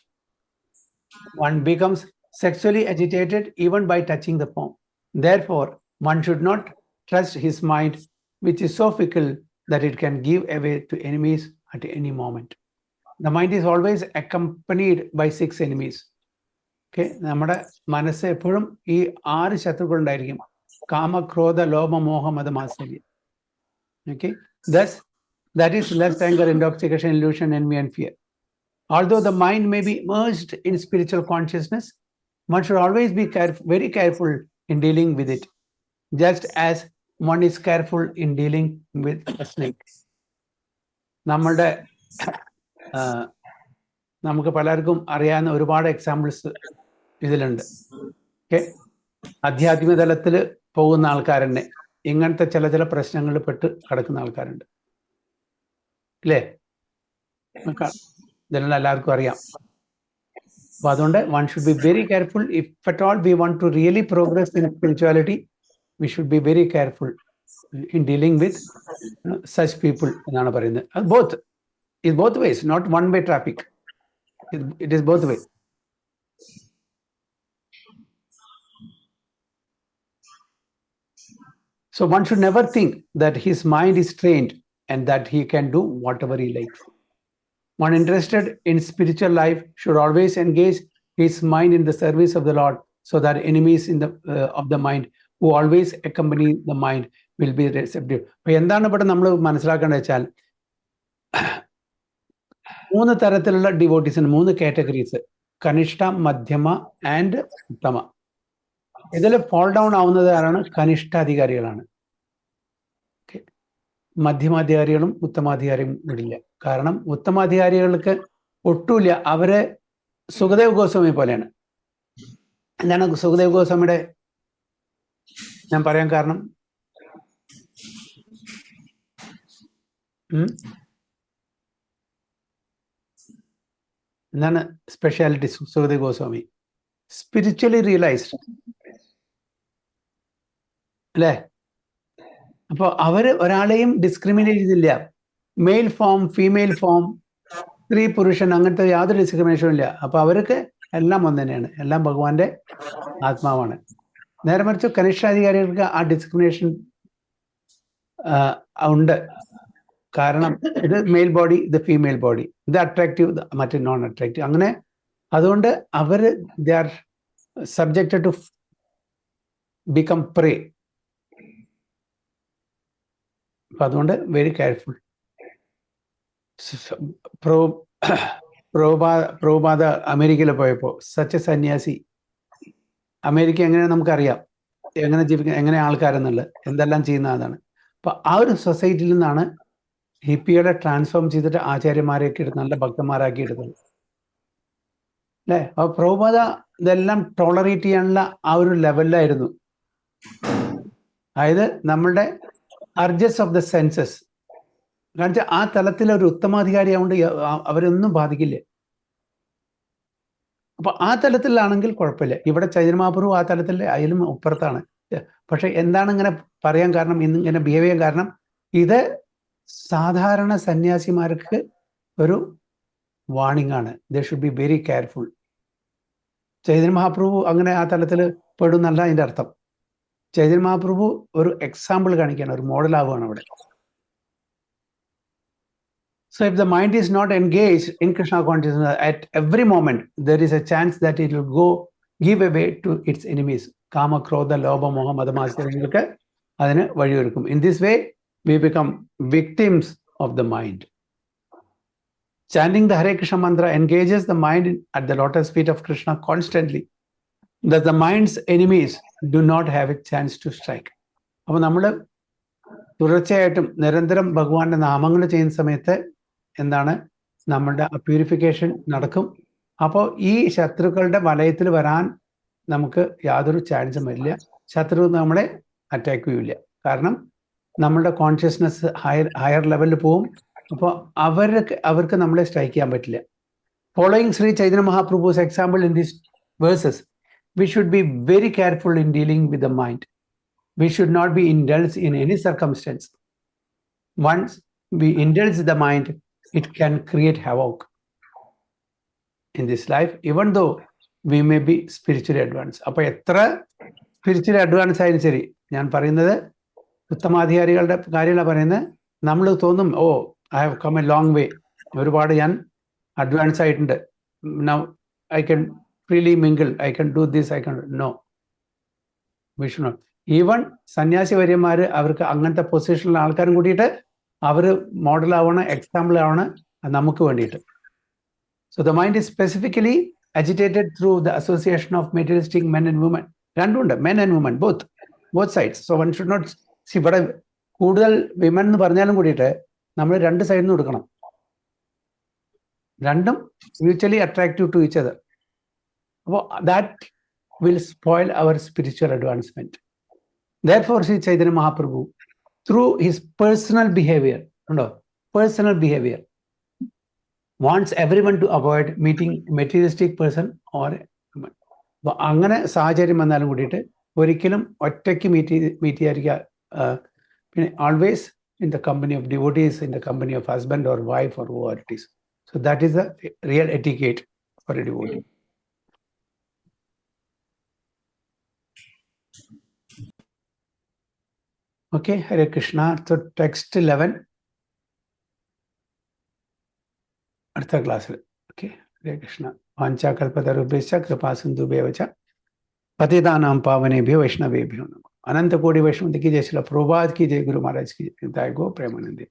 One becomes sexually agitated even by touching the palm. Therefore, one should not trust his mind, which is so fickle that it can give away to enemies at any moment. The mind is always accompanied by 6 enemies. Okay, നമ്മുടെ മനസ്സ് എപ്പോഴും ഈ 6 ശത്രുക്കൾ ഉണ്ടായിരിക്കും: കാമ, ക്രോധ, ലോഭ, മോഹ, മത, മാത്സര്യം. Okay, thus that is lust, anger, intoxication, illusion, envy, and fear. Although the mind may be merged in spiritual consciousness, one should always be very careful in dealing with it, just as one is careful in dealing with a snake. നമുക്ക് പലർക്കും അറിയാവുന്ന ഒരുപാട് examples ഇതിലുണ്ട്. Okay, ആധ്യാത്മിക തലത്തിൽ പോകുന്ന ആൾക്കാരെന്നെ ഇങ്ങനത്തെ ചില പ്രശ്നങ്ങളിൽ പെട്ട് കിടക്കുന്ന ആൾക്കാരുണ്ട്, അല്ലേ? ഇതെല്ലാം എല്ലാവർക്കും അറിയാം. അപ്പൊ അതുകൊണ്ട് one should be very careful. If at all we want to really progress in spirituality, we should be very careful in dealing with such people എന്നാണ് പറയുന്നത്. അത് both ways, not one way traffic. It is both ways. So one should never think that his mind is trained and that he can do whatever he likes. One interested in spiritual life should always engage his mind in the service of the Lord, so that enemies of the mind who always accompany the mind will be receptive. അപ്പോൾ എന്താണ് ഇവിടെ നമ്മൾ മനസ്സിലാക്കേണ്ടത് വെച്ചാൽ, 3 തരത്തിലുള്ള ഡിവോട്ടീസിന് 3 categories: കനിഷ്ഠ, മധ്യമ and ഉത്തമ. ഇതിൽ ഫോൾ ഡൗൺ ആവുന്നത് ആരാണ്? കനിഷ്ഠാധികാരികളാണ്. മധ്യമാധികാരികളും ഉത്തമാധികാരിയും വിടില്ല. കാരണം ഉത്തമാധികാരികൾക്ക് ഒട്ടുമില്ല, അവര് സുഖദേവ് ഗോസ്വാമി പോലെയാണ്. എന്താണ് സുഖദേവ് ഗോസ്വാമിയുടെ ഞാൻ പറയാൻ കാരണം? എന്താണ് speciality Sukhdev Goswami? Spiritually realised, അല്ലേ? അപ്പോൾ അവര് ഒരാളെയും ഡിസ്ക്രിമിനേറ്റ് ചെയ്തില്ല. മെയിൽ ഫോം, ഫീമെയിൽ ഫോം, സ്ത്രീ, പുരുഷൻ, അങ്ങനത്തെ യാതൊരു ഡിസ്ക്രിമിനേഷനും ഇല്ല. അപ്പൊ അവർക്ക് എല്ലാം ഒന്ന് തന്നെയാണ്, എല്ലാം ഭഗവാന്റെ ആത്മാവാണ്. നേരെ മറിച്ച് കനിഷ്ഠാധികാരികൾക്ക് ആ ഡിസ്ക്രിമിനേഷൻ ഉണ്ട്. കാരണം ഇത് മെയിൽ ബോഡി, ഇത് ഫീമെയിൽ ബോഡി, ഇത് അട്രാക്റ്റീവ്, മറ്റേ നോൺ അട്രാക്റ്റീവ്, അങ്ങനെ. അതുകൊണ്ട് അവര് they are subjected to become prey. അപ്പൊ അതുകൊണ്ട് വെരി കെയർഫുൾ. പ്രഭുപാദ അമേരിക്കയിൽ പോയപ്പോൾ സച്ച് സന്യാസി, അമേരിക്ക എങ്ങനെയാണ് നമുക്കറിയാം, എങ്ങനെ ജീവിക്കുന്ന, എങ്ങനെ ആൾക്കാരെന്നുള്ളത്, എന്തെല്ലാം ചെയ്യുന്ന അതാണ്. അപ്പൊ ആ ഒരു സൊസൈറ്റിയിൽ നിന്നാണ് ഹിപ്പിയുടെ ട്രാൻസ്ഫോം ചെയ്തിട്ട് ആചാര്യന്മാരെയൊക്കെ എടുത്ത് നല്ല ഭക്തന്മാരാക്കി എടുത്തത് അല്ലേ. അപ്പൊ പ്രഭുപാദ ഇതെല്ലാം ടോളറേറ്റ് ചെയ്യാനുള്ള ആ ഒരു ലെവലിലായിരുന്നു. അതായത് നമ്മളുടെ അർജസ് ഓഫ് ദ സെൻസസ്, കാരണം ആ തലത്തിൽ ഒരു ഉത്തമാധികാരി ആവുകൊണ്ട് അവരൊന്നും ബാധിക്കില്ല. അപ്പൊ ആ തലത്തിലാണെങ്കിൽ കുഴപ്പമില്ല. ഇവിടെ ചൈതന്യ മഹാപ്രഭു ആ തലത്തിൽ അതിലും അപ്പുറത്താണ്. പക്ഷെ എന്താണ് ഇങ്ങനെ പറയാൻ കാരണം, ഇങ്ങനെ ബിഹേവ് ചെയ്യാൻ കാരണം, ഇത് സാധാരണ സന്യാസിമാർക്ക് ഒരു വാണിംഗ് ആണ്. They should be very careful. Chaitanya Mahaprabhu അങ്ങനെ ആ തലത്തിൽ പെടുന്നല്ല അതിന്റെ അർത്ഥം. ചൈതന്യ മഹാപ്രഭു ഒരു എക്സാമ്പിൾ കാണിക്കുകയാണ്, ഒരു മോഡൽ ആവുകയാണ് അവിടെ. So if the mind is not engaged in Krishna consciousness, at every moment there is a chance that it will give away to its enemies. Kama, Krodha, Lobha, Moha, Madhamasya, adine vazhiyorukkum. In this way, we become victims of the mind. Chanting the Hare Krishna mantra engages the mind at the lotus feet of Krishna constantly, that the mind's enemies do not have a chance to strike. അപ്പോൾ നമ്മൾ തുടർച്ചയായിട്ടും നിരന്തരം ഭഗവാന്റെ നാമങ്ങൾ ചെയ്യുന്ന സമയത്ത് എന്താണ്, നമ്മളുടെ purification നടക്കും. അപ്പോൾ ഈ ശത്രുക്കളുടെ വലയത്തിൽ വരാൻ നമുക്ക് യാതൊരു ചാൻസും വരില്ല. ശത്രു നമ്മളെ അറ്റാക്ക് ചെയ്യില്ല. കാരണം നമ്മളുടെ കോൺഷ്യസ്നെസ് ഹയർ ലെവലിൽ പോവും. അപ്പോൾ അവർക്ക് നമ്മളെ സ്ട്രൈക്ക് ചെയ്യാൻ പറ്റില്ല. Following Shri Chaitanya Mahaprabhu's example in these verses, we should be very careful in dealing with the mind. We should not be indulged in any circumstance. Once we indulge the mind, it can create havoc in this life, even though we may be spiritually advanced. അപ്പോൾ എത്ര spiritually advance ആയാലും ശരി, ഞാൻ പറയുന്നത് ഉത്തമാധികാരികളുടെ കാര്യമാണ് പറയുന്നത്. നമ്മൾ തോന്നും, oh I have come a long way, ഒരുപാട് ഞാൻ അഡ്വാൻസ് ആയിട്ടുണ്ട്, now I can freely mingle, I can do this, I can. No, we should not. Even സന്യാസി വര്യന്മാർ അവർക്ക് അങ്ങനത്തെ പൊസിഷനിലുള്ള ആൾക്കാരും കൂടിയിട്ട് അവർ മോഡൽ ആവണം, എക്സാമ്പിൾ ആവണം നമുക്ക് വേണ്ടിയിട്ട്. So the mind is specifically agitated through the association of materialistic men and women. രണ്ടുമുണ്ട്, men and women, both sides. So one should not see. ഇവിടെ കൂടുതൽ വിമൻ എന്ന് പറഞ്ഞാലും കൂടിയിട്ട് നമ്മൾ രണ്ട് സൈഡിൽ നിന്ന് കൊടുക്കണം. രണ്ടും mutually attractive to each other. That will spoil our spiritual advancement. Therefore, Sri Chaitanya Mahaprabhu, through his personal behavior, wants everyone to avoid meeting materialistic person or woman. അങ്ങനെ സാഹചര്യം വന്നാലും കൂടിയിട്ട് ഒരിക്കലും ഒറ്റയ്ക്ക് മീറ്റ് ചെയ്യാതിരിക്കുക. പിന്നെ always in the company of devotees, in the company of husband or wife or whoever it is. So that is the real etiquette for a devotee. Okay, Hare Krishna. So text 11. Artha class. Okay, Hare Krishna. Vancha kalpatarubhescha kripa sindhubhyevacha patitanam pavanebhyo vaishnavebhyo namo. Ananta kodi vaishnavati ki jai, Srila Prabhupada ki jai, Guru Maharaj ki jai. Go Premanande.